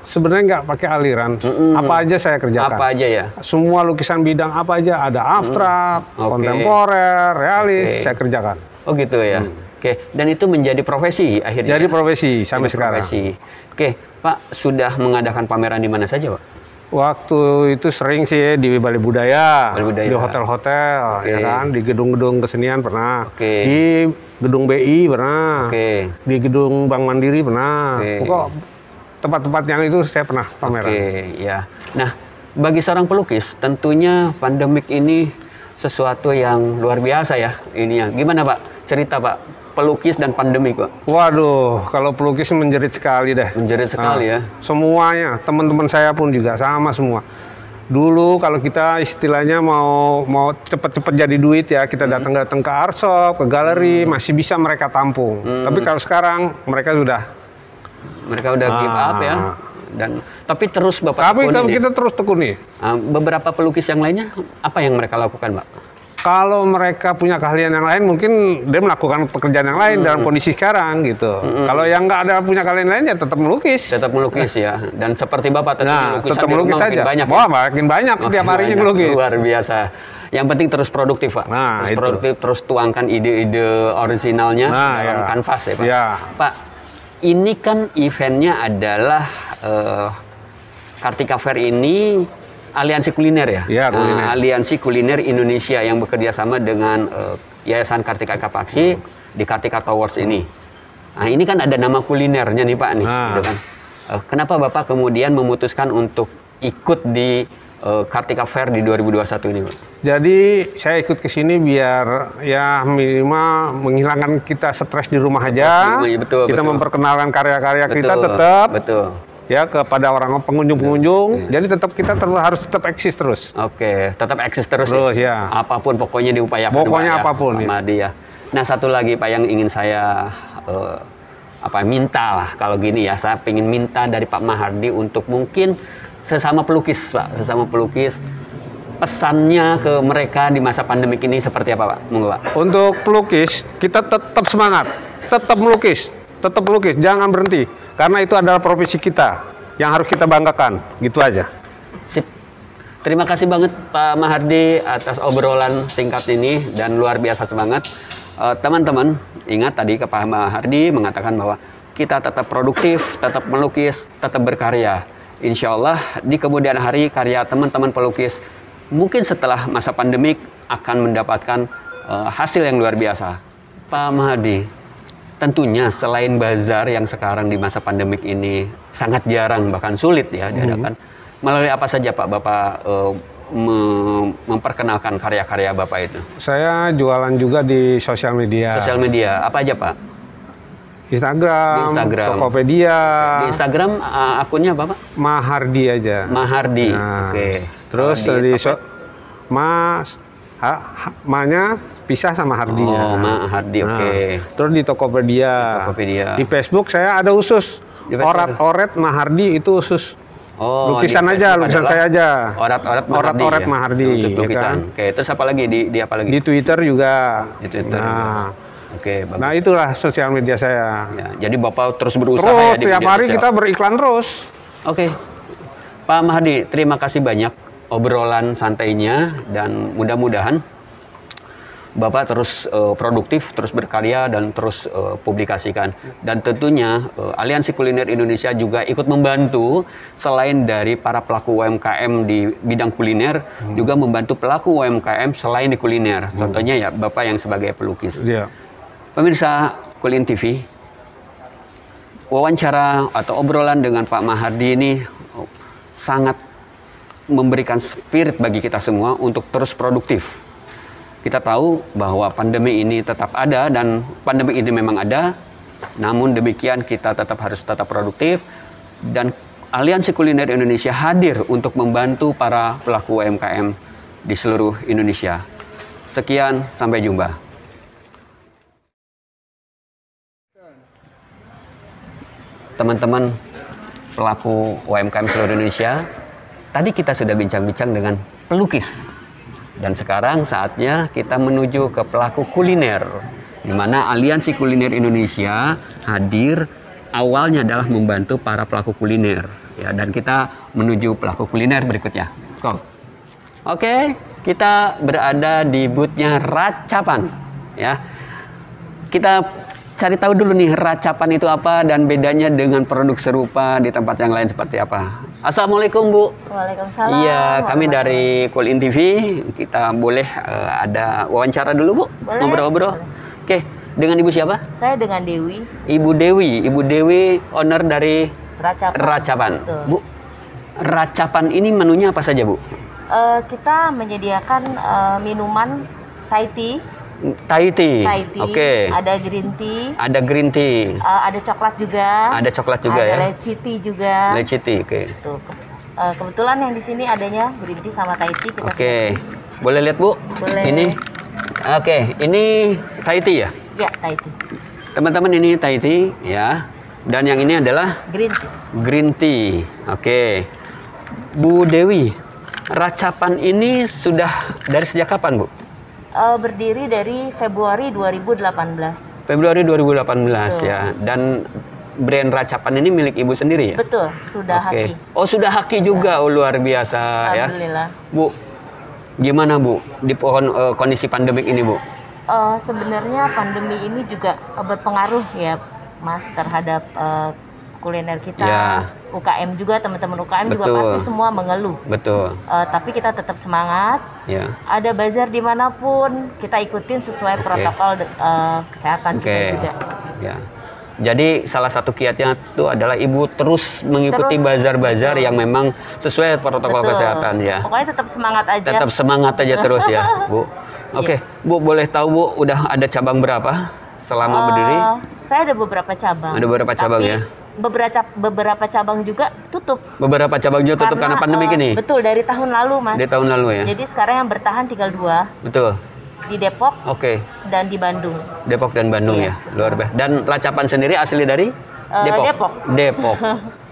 S6: sebenarnya nggak pakai aliran, apa aja saya kerjakan.
S2: apa aja ya?
S6: Semua lukisan bidang apa aja, ada abstrak, kontemporer, realis, saya kerjakan.
S2: Oh gitu ya. Oke, dan itu menjadi profesi akhirnya.
S6: Jadi profesi sampai sekarang.
S2: Profesi. Oke, Pak sudah mengadakan pameran di mana saja, Pak?
S6: Waktu itu sering sih di Bali Budaya,
S2: Bali Budaya.
S6: di hotel-hotel, ya kan, di gedung-gedung kesenian pernah,
S2: Oke.
S6: di gedung BI pernah,
S2: Oke.
S6: di gedung Bank Mandiri pernah.
S2: Oke.
S6: Pokok tempat-tempat yang itu saya pernah pameran.
S2: Oke, ya. Nah, bagi seorang pelukis tentunya pandemik ini sesuatu yang luar biasa ya. Ininya. Gimana Pak? Cerita Pak, pelukis dan pandemik Pak.
S6: Waduh, kalau pelukis menjerit sekali deh.
S2: Menjerit sekali ya.
S6: Semuanya, teman-teman saya pun juga sama semua. Dulu kalau kita istilahnya mau cepet-cepet jadi duit ya, kita datang ke arshop, ke galeri, masih bisa mereka tampung. Tapi kalau sekarang mereka
S2: Mereka udah give up ya. Dan tapi terus Bapak
S6: Tapi kalau
S2: tekuni.
S6: kita terus tekuni.
S2: Beberapa pelukis yang lainnya apa yang mereka lakukan, Pak?
S6: Kalau mereka punya keahlian yang lain, mungkin dia melakukan pekerjaan yang lain dalam kondisi sekarang gitu. Kalau yang nggak ada punya keahlian lain ya tetap melukis.
S2: Tetap melukis ya. Dan seperti Bapak tentunya lukisan
S6: tetap
S2: di
S6: melukis
S2: rumah makin
S6: saja.
S2: banyak.
S6: Wah, makin banyak setiap harinya
S2: Banyak,
S6: ngelukis.
S2: luar biasa. Yang penting terus produktif, Pak.
S6: Nah,
S2: terus
S6: itu.
S2: produktif, terus tuangkan ide-ide orisinalnya dalam kanvas ya, Pak.
S6: Ya.
S2: Pak, ini kan eventnya adalah Kartika Fair ini aliansi kuliner ya?
S6: Iya, kuliner.
S2: Aliansi Kuliner Indonesia yang bekerja sama dengan Yayasan Kartika Eka Paksi di Kartika Towers ini. Nah, ini kan ada nama kulinernya nih Pak nih, gitu kan. Kenapa Bapak kemudian memutuskan untuk ikut di Kartika Fair di 2021 ini, Pak?
S6: Jadi saya ikut ke sini biar ya minimal menghilangkan kita stres di rumah aja.
S2: Iya, betul,
S6: Kita
S2: betul.
S6: memperkenalkan karya-karya kita
S2: Betul,
S6: tetap
S2: betul.
S6: ya kepada orang pengunjung-pengunjung. Jadi tetap kita harus tetap eksis terus.
S2: Oke, tetap eksis terus,
S6: Terus, ya.
S2: Apapun pokoknya diupayakan.
S6: Pokoknya
S2: Pak,
S6: apapun,
S2: Pak
S6: ya.
S2: Mahdi, ya. Nah, satu lagi Pak yang ingin saya minta lah kalau gini ya. Saya ingin minta dari Pak Mahardi untuk mungkin sesama pelukis, Pak. Sesama pelukis, pesannya ke mereka di masa pandemik ini seperti apa, Pak? Monggo, Pak.
S6: Untuk pelukis, kita tetap semangat, tetap melukis, jangan berhenti. Karena itu adalah profesi kita yang harus kita banggakan, gitu aja.
S2: Sip. Terima kasih banget Pak Mahardi atas obrolan singkat ini dan luar biasa semangat. Teman-teman, ingat tadi Pak Mahardi mengatakan bahwa kita tetap produktif, tetap melukis, tetap berkarya. Insya Allah di kemudian hari karya teman-teman pelukis mungkin setelah masa pandemik akan mendapatkan hasil yang luar biasa. Pak Mahardi, tentunya selain bazar yang sekarang di masa pandemik ini sangat jarang bahkan sulit ya diadakan, melalui apa saja Pak Bapak memperkenalkan karya-karya Bapak itu?
S6: Saya jualan juga di sosial media.
S2: Sosial media, apa aja Pak?
S6: Instagram,
S2: Di Instagram.
S6: Tokopedia.
S2: Di Instagram akunnya apa Pak?
S6: Mahardi aja.
S2: Mahardi,
S6: Nah,
S2: oke.
S6: Terus
S2: Kalau
S6: dari
S2: Tokped?
S6: Ma-nya pisah sama Hardinya.
S2: Oh, Mahardi, oke.
S6: Terus di Tokopedia.
S2: Di Tokopedia.
S6: Di Facebook saya ada khusus.
S2: Di Facebook.
S6: Orat Mahardi itu khusus.
S2: Oh,
S6: lukisan
S2: di
S6: aja,
S2: Facebook
S6: lukisan
S2: adalah
S6: saya aja.
S2: Orat-orat Mahardi.
S6: Orat-orat
S2: ya?
S6: Mahardi,
S2: Untuk
S6: ya
S2: lukisan.
S6: kan?
S2: Oke, terus apa lagi di apa lagi?
S6: Di Twitter juga.
S2: Di Twitter.
S6: Nah,
S2: Oke, bagus.
S6: nah itulah sosial media saya.
S2: Ya, jadi Bapak terus berusaha
S6: Terus
S2: ya di
S6: tiap
S2: media
S6: hari
S2: sosial.
S6: kita beriklan terus.
S2: Oke. Pak Mahardi, terima kasih banyak obrolan santainya dan mudah-mudahan Bapak terus produktif, terus berkarya dan terus publikasikan. Dan tentunya Aliansi Kuliner Indonesia juga ikut membantu selain dari para pelaku UMKM di bidang kuliner, juga membantu pelaku UMKM selain di kuliner. Contohnya ya Bapak yang sebagai pelukis.
S6: Iya.
S2: Pemirsa Kulin TV, wawancara atau obrolan dengan Pak Mahardi ini sangat memberikan spirit bagi kita semua untuk terus produktif. Kita tahu bahwa pandemi ini tetap ada dan pandemi ini memang ada, namun demikian kita harus tetap produktif dan Aliansi Kuliner Indonesia hadir untuk membantu para pelaku UMKM di seluruh Indonesia. Sekian, sampai jumpa. Teman-teman pelaku UMKM seluruh Indonesia, tadi kita sudah bincang-bincang dengan pelukis. Dan sekarang saatnya kita menuju ke pelaku kuliner, di mana Aliansi Kuliner Indonesia hadir awalnya adalah membantu para pelaku kuliner. Ya, dan kita menuju pelaku kuliner berikutnya. Go. Oke, kita berada di boothnya Racapan. Ya, kita cari tahu dulu nih Racapan itu apa dan bedanya dengan produk serupa di tempat yang lain seperti apa. Assalamualaikum Bu.
S7: Waalaikumsalam.
S2: Iya, kami dari Kulin TV. Kita boleh ada wawancara dulu Bu?
S7: Boleh.
S2: Ngobrol-ngobrol. Oke, dengan Ibu siapa?
S7: Saya dengan Dewi.
S2: Ibu Dewi owner dari Racapan.
S7: Betul.
S2: Bu, Racapan ini menunya apa saja Bu?
S7: Kita menyediakan minuman Thai tea.
S2: Thai tea. Oke.
S7: Ada green tea.
S2: Ada green tea.
S7: Ada coklat juga.
S2: Ada coklat juga
S7: ada
S2: ya.
S7: Ada leci tea juga.
S2: Leci tea, oke.
S7: Tuh. Kebetulan yang di sini adanya green tea sama Thai tea.
S2: Oke. Boleh lihat Bu?
S7: Boleh.
S2: Ini. Oke, ini Thai tea ya?
S7: Ya, Thai tea.
S2: Teman-teman, ini Thai tea ya. Dan yang ini adalah
S7: Green tea.
S2: green tea. Oke. Bu Dewi, Racapan ini sudah dari sejak kapan, Bu?
S7: Berdiri dari Februari 2018.
S2: Februari 2018
S7: Betul.
S2: ya. Dan brand Racapan ini milik Ibu sendiri ya?
S7: Betul, sudah
S2: Oke.
S7: haki.
S2: Oh, sudah haki juga. Oh, luar biasa ya.
S7: Alhamdulillah.
S2: Bu, gimana Bu di kondisi pandemik ini, Bu?
S7: Sebenarnya pandemi ini juga berpengaruh ya, Mas, terhadap kuliner kita.
S2: Ya.
S7: UKM juga, teman-teman UKM juga
S2: Betul.
S7: pasti semua mengeluh.
S2: Betul.
S7: Tapi kita tetap semangat.
S2: Ya.
S7: Ada bazar dimanapun, kita ikutin sesuai protokol kesehatan kita juga.
S2: Ya. Jadi salah satu kiatnya itu adalah Ibu terus mengikuti bazar-bazar yang memang sesuai protokol
S7: Betul.
S2: kesehatan ya.
S7: Pokoknya tetap semangat aja.
S2: Tetap semangat aja terus ya, Bu. Oke, Bu, boleh tahu Bu udah ada cabang berapa selama berdiri?
S7: Saya ada beberapa cabang.
S2: Ada beberapa cabang
S7: tapi
S2: ya.
S7: Beberapa cabang juga tutup.
S2: Beberapa cabang juga tutup karena pandemik ini.
S7: Betul, dari tahun lalu, Mas.
S2: Dari tahun lalu ya.
S7: Jadi sekarang yang bertahan tinggal 2
S2: Betul.
S7: di Depok
S2: Oke.
S7: dan di Bandung.
S2: Depok dan Bandung
S7: Iya.
S2: ya. Luar biasa. Dan Racapan sendiri asli dari Depok.
S7: Depok.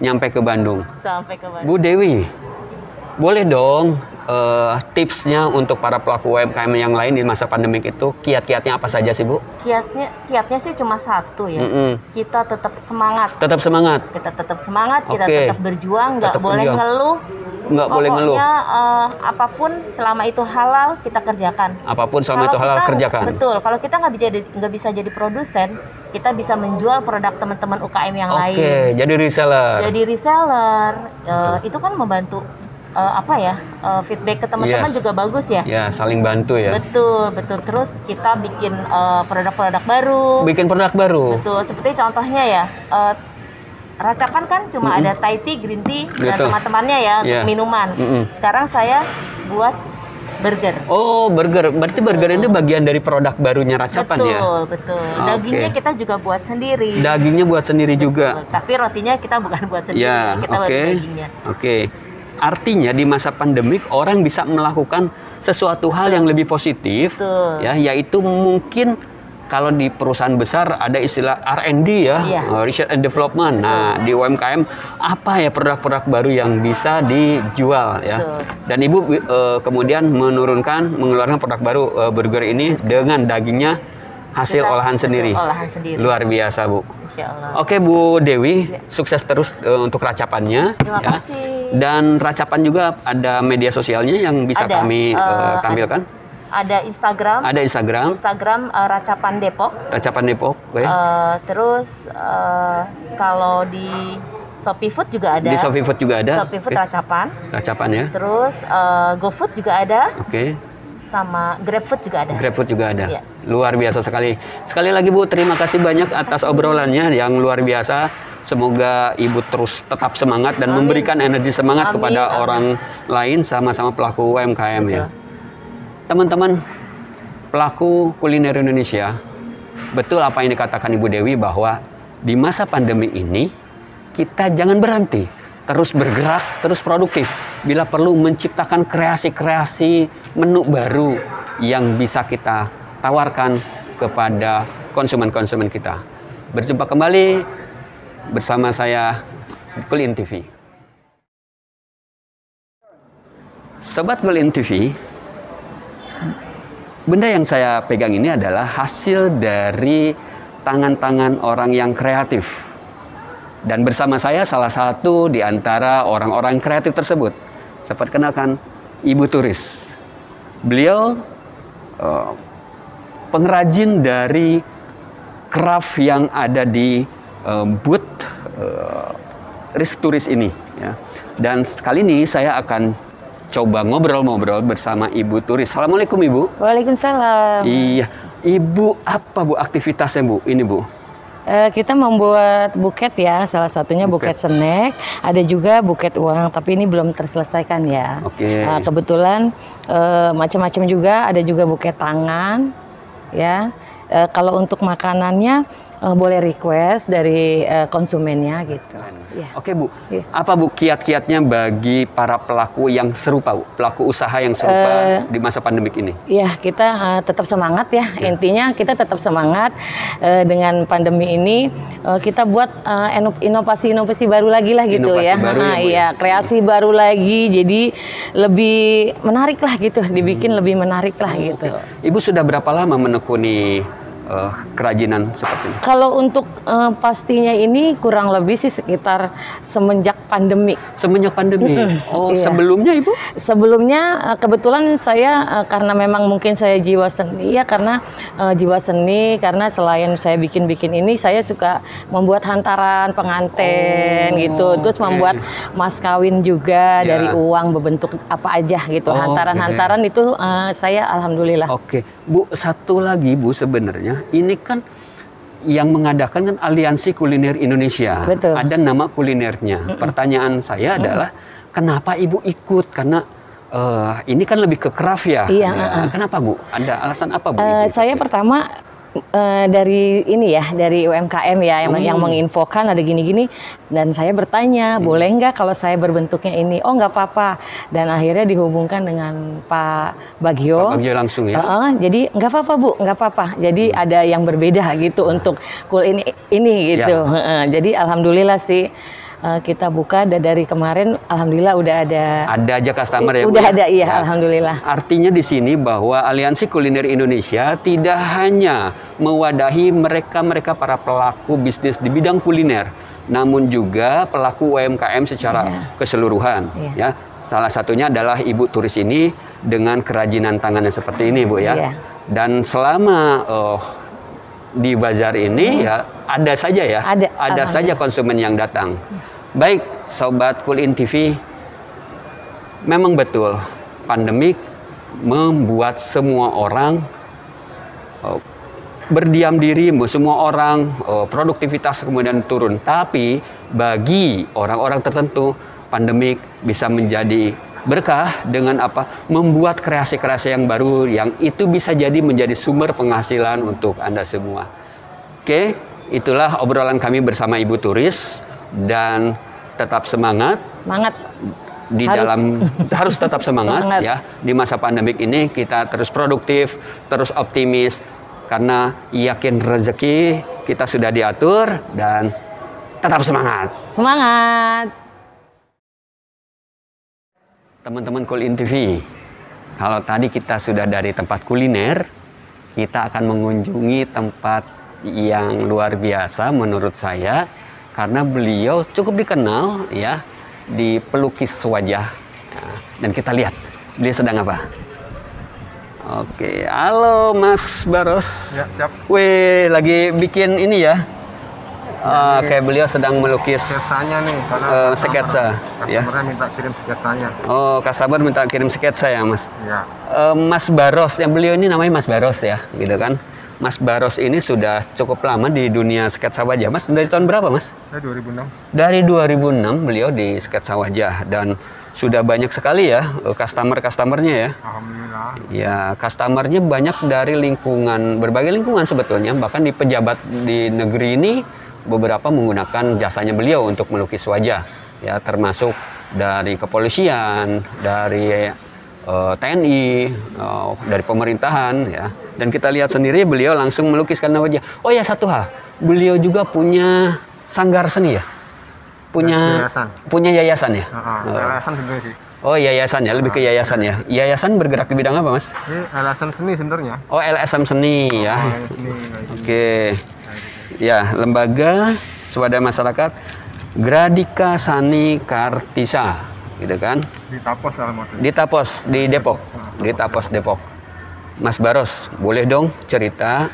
S2: Nyampe ke Bandung.
S7: Sampai ke Bandung.
S2: Bu Dewi, boleh dong tipsnya untuk para pelaku UMKM yang lain di masa pandemik itu, kiat-kiatnya apa saja sih Bu?
S7: Kiatnya sih cuma satu ya. Kita tetap semangat.
S2: Tetap semangat.
S7: Kita tetap semangat, kita
S2: Oke.
S7: tetap berjuang, nggak
S2: Tetap
S7: boleh
S2: berjuang.
S7: ngeluh.
S2: Nggak boleh ngeluh.
S7: Pokoknya apapun selama itu halal kita kerjakan.
S2: Apapun selama itu
S7: Kalau
S2: halal
S7: kita-
S2: kerjakan.
S7: Betul. Kalau kita nggak bisa jadi produsen, kita bisa menjual produk teman-teman UKM yang lain.
S2: Oke, jadi reseller.
S7: Jadi reseller, itu kan membantu feedback ke teman-teman
S2: Yes.
S7: juga bagus ya.
S2: Ya, saling bantu ya.
S7: Betul. Terus kita bikin produk-produk baru.
S2: Bikin produk baru.
S7: Betul. Seperti contohnya ya, Racapan kan cuma ada Thai tea, green tea, dan
S2: Betul.
S7: teman-temannya ya untuk
S2: Yes.
S7: minuman. Sekarang saya buat burger.
S2: Oh, burger. Berarti burger ini bagian dari produk barunya Racapan ya?
S7: Betul.
S2: Oke.
S7: Dagingnya kita juga buat sendiri.
S2: Dagingnya buat sendiri juga.
S7: Tapi rotinya kita bukan buat sendiri,
S2: Ya,
S7: kita buat
S2: oke.
S7: dagingnya.
S2: Oke. Artinya di masa pandemik orang bisa melakukan sesuatu hal yang lebih positif,
S7: Betul.
S2: ya, yaitu mungkin kalau di perusahaan besar ada istilah R&D ya,
S7: Iya.
S2: Research and Development. Nah, di UMKM apa ya produk-produk baru yang bisa dijual ya?
S7: Betul.
S2: Dan Ibu kemudian mengeluarkan produk baru burger ini dengan dagingnya hasil
S7: Kita-
S2: olahan
S7: betul,
S2: sendiri.
S7: olahan sendiri.
S2: Luar biasa, Bu.
S7: Insya Allah.
S2: Oke Bu Dewi, sukses terus untuk Racapannya.
S7: Terima
S2: ya.
S7: kasih.
S2: Dan Racapan juga ada media sosialnya yang bisa
S7: Ada,
S2: kami tampilkan.
S7: Ada Instagram.
S2: Ada Instagram,
S7: Racapan Depok.
S2: Racapan Depok. Oke.
S7: Terus kalau di Shopee Food juga ada.
S2: Di Shopee Food juga ada.
S7: Shopee Food
S2: Oke.
S7: Racapan.
S2: Racapan ya.
S7: Terus GoFood juga ada.
S2: Oke.
S7: Sama GrabFood juga ada.
S2: GrabFood juga ada.
S7: Iya.
S2: Luar biasa sekali. Sekali lagi Bu, terima kasih banyak atas obrolannya yang luar biasa. Semoga Ibu terus tetap semangat dan
S7: Amin.
S2: memberikan energi semangat
S7: Amin,
S2: kepada
S7: amin.
S2: orang lain sama-sama pelaku UMKM ya. Teman-teman, pelaku kuliner Indonesia, betul apa yang dikatakan Ibu Dewi bahwa di masa pandemi ini kita jangan berhenti, terus bergerak, terus produktif. Bila perlu menciptakan kreasi-kreasi menu baru yang bisa kita tawarkan kepada konsumen-konsumen kita. Berjumpa kembali bersama saya Kulin TV. Sobat Kulin TV, benda yang saya pegang ini adalah hasil dari tangan-tangan orang yang kreatif. Dan bersama saya salah satu di antara orang-orang kreatif tersebut. Saya perkenalkan Ibu Turis. Beliau pengrajin dari craft yang ada di booth Risk Turis ini. Ya. Dan kali ini saya akan coba ngobrol-ngobrol bersama Ibu Turis. Assalamualaikum Ibu.
S7: Waalaikumsalam.
S2: Iya, Ibu apa Bu aktivitasnya Bu? Ini Bu.
S7: Kita membuat buket ya, salah satunya buket snack, ada juga buket uang, tapi ini belum terselesaikan ya.
S2: Oke.
S7: Kebetulan macam-macam juga, ada juga buket tangan, ya. Kalau untuk makanannya boleh request dari konsumennya gitu. Ya.
S2: Oke Bu,
S7: Ya.
S2: apa Bu kiat-kiatnya bagi para pelaku yang serupa, Bu? Pelaku usaha yang serupa di masa pandemik ini?
S7: Ya, kita tetap semangat ya. Intinya kita tetap semangat dengan pandemi ini. Kita buat inovasi-inovasi baru lagi lah gitu
S2: Inovasi
S7: ya.
S2: baru ya, Bu,
S7: Iya, kreasi baru lagi. Jadi lebih menarik lah gitu, dibikin lebih menarik lah gitu.
S2: Ibu sudah berapa lama menekuni kerajinan seperti ini?
S7: Kalau untuk pastinya ini kurang lebih sih sekitar semenjak pandemi.
S2: Semenjak pandemi? Oh,
S7: iya.
S2: Sebelumnya Ibu?
S7: Sebelumnya kebetulan saya karena memang mungkin saya jiwa seni ya, karena jiwa seni, karena selain saya bikin-bikin ini saya suka membuat hantaran pengantin gitu, terus membuat mas kawin juga dari uang berbentuk apa aja gitu. Hantaran-hantaran itu saya alhamdulillah.
S2: Oke, Bu, satu lagi Bu, sebenarnya ini kan yang mengadakan kan Aliansi Kuliner Indonesia.
S7: Betul.
S2: Ada nama kulinernya. Pertanyaan saya adalah kenapa Ibu ikut? Karena ini kan lebih ke craft ya.
S7: Iya,
S2: Kenapa Bu? Ada alasan apa Bu? Ibu
S7: Saya pertama dari ini ya, dari UMKM ya yang menginfokan ada gini-gini, dan saya bertanya boleh nggak kalau saya berbentuknya ini? Oh nggak apa-apa, dan akhirnya dihubungkan dengan Pak Bagio.
S2: Pak Bagio langsung ya?
S7: Jadi nggak apa-apa Bu, nggak apa-apa. Jadi ada yang berbeda gitu untuk ini gitu. Jadi alhamdulillah sih. Kita buka dari kemarin, alhamdulillah udah ada.
S2: Ada aja customer ya?
S7: Udah
S2: Bu,
S7: ada, iya,
S2: ya.
S7: alhamdulillah.
S2: Artinya di sini bahwa Aliansi Kuliner Indonesia tidak hanya mewadahi mereka para pelaku bisnis di bidang kuliner, namun juga pelaku UMKM secara keseluruhan. Ya, salah satunya adalah Ibu Turis ini dengan kerajinan tangannya seperti ini, Bu ya. Dan selama di bazar ini ya ada saja ya, ada saja konsumen yang datang. Baik, Sobat Kulin TV, memang betul pandemik membuat semua orang berdiam diri, semua orang produktivitas kemudian turun. Tapi bagi orang-orang tertentu, pandemik bisa menjadi berkah dengan apa? Membuat kreasi-kreasi yang baru yang itu bisa jadi menjadi sumber penghasilan untuk Anda semua. Oke, itulah obrolan kami bersama Ibu Turis, dan tetap semangat. Harus tetap semangat ya. Di masa pandemik ini kita terus produktif, terus optimis, karena yakin rezeki kita sudah diatur, dan tetap semangat.
S7: Semangat.
S2: Teman-teman Kulin TV, kalau tadi kita sudah dari tempat kuliner, kita akan mengunjungi tempat yang luar biasa menurut saya, karena beliau cukup dikenal ya di pelukis wajah. Dan kita lihat beliau sedang apa. Oke, halo Mas Baros.
S6: Ya, siap.
S2: Wih, lagi bikin ini ya. Oke, beliau sedang melukis
S6: Sketsanya nih, karena
S2: sketsa ya.
S6: customer minta kirim sketsanya.
S2: Oh, customer minta kirim sketsa ya, Mas.
S6: Ya.
S2: Mas Baros, yang beliau ini namanya Mas Baros ya, gitu kan. Mas Baros ini sudah cukup lama di dunia sketsa wajah. Mas, dari tahun berapa, Mas?
S6: Dari 2006.
S2: Dari 2006 beliau di sketsa wajah, dan sudah banyak sekali ya customer-customernya ya.
S6: Alhamdulillah.
S2: Ya, customernya banyak dari lingkungan, berbagai lingkungan sebetulnya. Bahkan di pejabat di negeri ini beberapa menggunakan jasanya beliau untuk melukis wajah. ya, termasuk dari kepolisian, dari TNI, dari pemerintahan, ya. Dan kita lihat sendiri beliau langsung melukiskan wajah. Oh ya, satu hal, beliau juga punya sanggar seni ya, punya yayasan ya.
S6: Yayasan sebenarnya sih.
S2: Oh, yayasan ya, lebih ke yayasan ya. Yayasan bergerak di bidang apa, Mas?
S6: Ini LSM seni sebenarnya.
S2: Oh, LSM seni ya. Oke. Ya, lembaga swadaya masyarakat Gradika Sani Kartisa, gitu kan?
S6: Di Tapos alamatnya.
S2: Di Tapos di Depok. Di Tapos Depok. Mas Baros, boleh dong cerita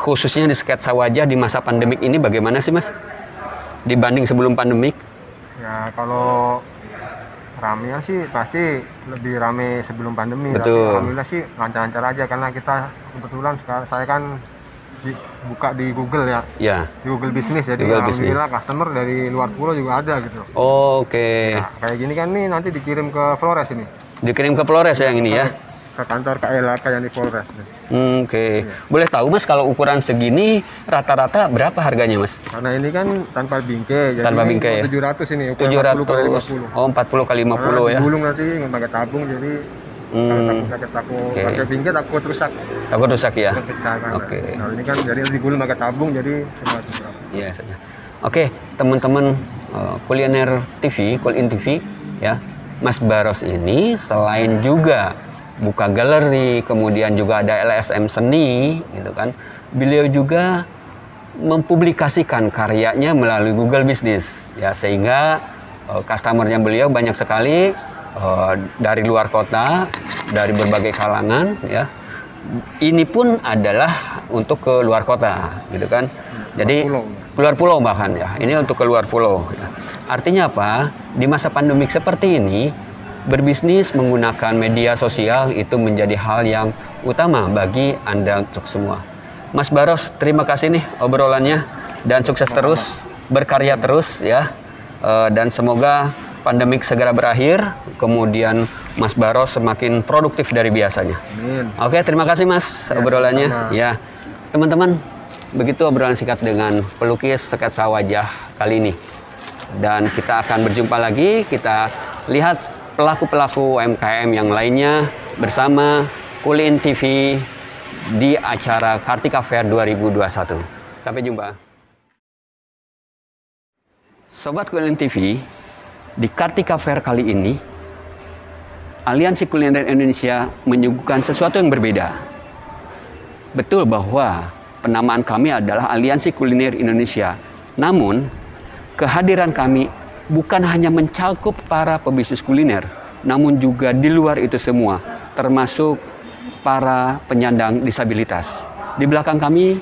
S2: khususnya di sketsa wajah di masa pandemik ini bagaimana sih, Mas? Dibanding sebelum pandemik?
S6: Ya, kalau ramean sih pasti lebih rame sebelum pandemi.
S2: Betul.
S6: Tapi alhamdulillah sih lancar-lancar aja karena kita kebetulan sekarang saya kan buka di Google ya.
S2: Ya.
S6: Di Google Bisnis, jadi
S2: Google
S6: alhamdulillah customer dari luar pulau juga ada gitu.
S2: Oke.
S6: Nah, kayak gini kan nih nanti dikirim ke Flores ini.
S2: Dikirim ke Flores yang ini ya.
S6: Ke kantor KLHK yang di Flores.
S2: Oke. Boleh tahu, Mas, kalau ukuran segini rata-rata berapa harganya, Mas?
S6: Karena ini kan tanpa bingkai, jadi
S2: tanpa bingkai ya.
S6: 700 ini, ukuran
S2: 700.
S6: 40 kali 50.
S2: Oh, 40 kali 50 ya.
S6: Gulung nanti nggak pakai tabung, jadi kalau takut pakai bingkai takut rusak.
S2: Takut rusak ya.
S6: Oke. Nah, ini kan jadi digulung pakai tabung, jadi
S2: iya saja. Oke, teman-teman Kuliner TV, Kulin TV ya. Mas Baros ini selain juga buka galeri, kemudian juga ada LSM seni, gitu kan. Beliau juga mempublikasikan karyanya melalui Google Business, ya, sehingga customernya beliau banyak sekali dari luar kota, dari berbagai kalangan, ya. Ini pun adalah untuk ke luar kota, gitu kan. Jadi keluar pulau bahkan ya. Ini untuk keluar pulau. Ya. Artinya apa? Di masa pandemik seperti ini, berbisnis menggunakan media sosial itu menjadi hal yang utama bagi Anda untuk semua. Mas Baros, terima kasih nih obrolannya dan sukses terus, berkarya terus ya. Dan semoga pandemik segera berakhir, kemudian Mas Baros semakin produktif dari biasanya.
S6: Amin.
S2: Oke, terima kasih Mas obrolannya.
S6: Sama.
S2: Ya, teman-teman, begitu obrolan singkat dengan pelukis sketsa wajah kali ini. Dan kita akan berjumpa lagi, kita lihat pelaku-pelaku UMKM yang lainnya bersama Kulin TV di acara Kartika Fair 2021. Sampai jumpa. Sobat Kulin TV, di Kartika Fair kali ini, Aliansi Kuliner Indonesia menyuguhkan sesuatu yang berbeda. Betul bahwa penamaan kami adalah Aliansi Kuliner Indonesia, namun kehadiran kami bukan hanya mencakup para pebisnis kuliner, namun juga di luar itu semua, termasuk para penyandang disabilitas. Di belakang kami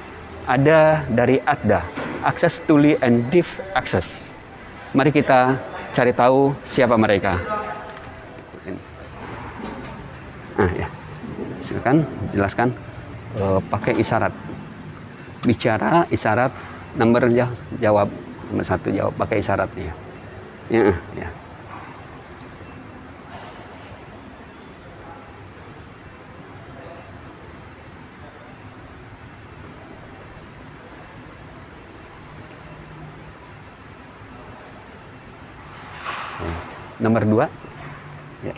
S2: ada dari ADDA, Access Tuli and Deaf Access. Mari kita cari tahu siapa mereka. Nah ya, silakan jelaskan pakai isyarat. Bicara isyarat, nomor jawab, nomor 1 jawab pakai isyaratnya. Ya. Nomor 2. Ya.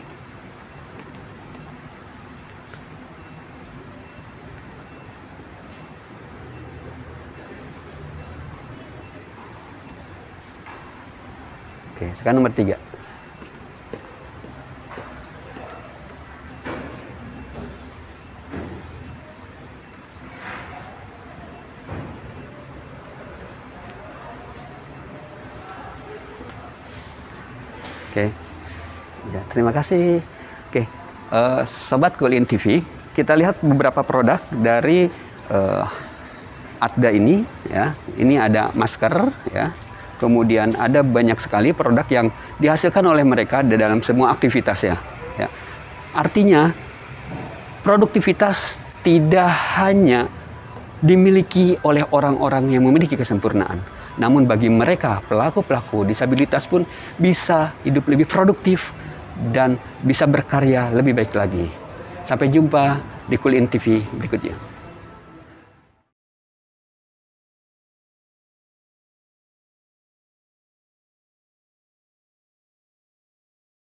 S2: Oke, sekarang nomor 3. Oke, ya, terima kasih. Oke, Sobat Kulin TV, kita lihat beberapa produk dari ADDA ini. Ya, ini ada masker, ya. Kemudian ada banyak sekali produk yang dihasilkan oleh mereka di dalam semua aktivitas ya. Artinya produktivitas tidak hanya dimiliki oleh orang-orang yang memiliki kesempurnaan, namun bagi mereka pelaku-pelaku disabilitas pun bisa hidup lebih produktif dan bisa berkarya lebih baik lagi. Sampai jumpa di Kulin TV berikutnya.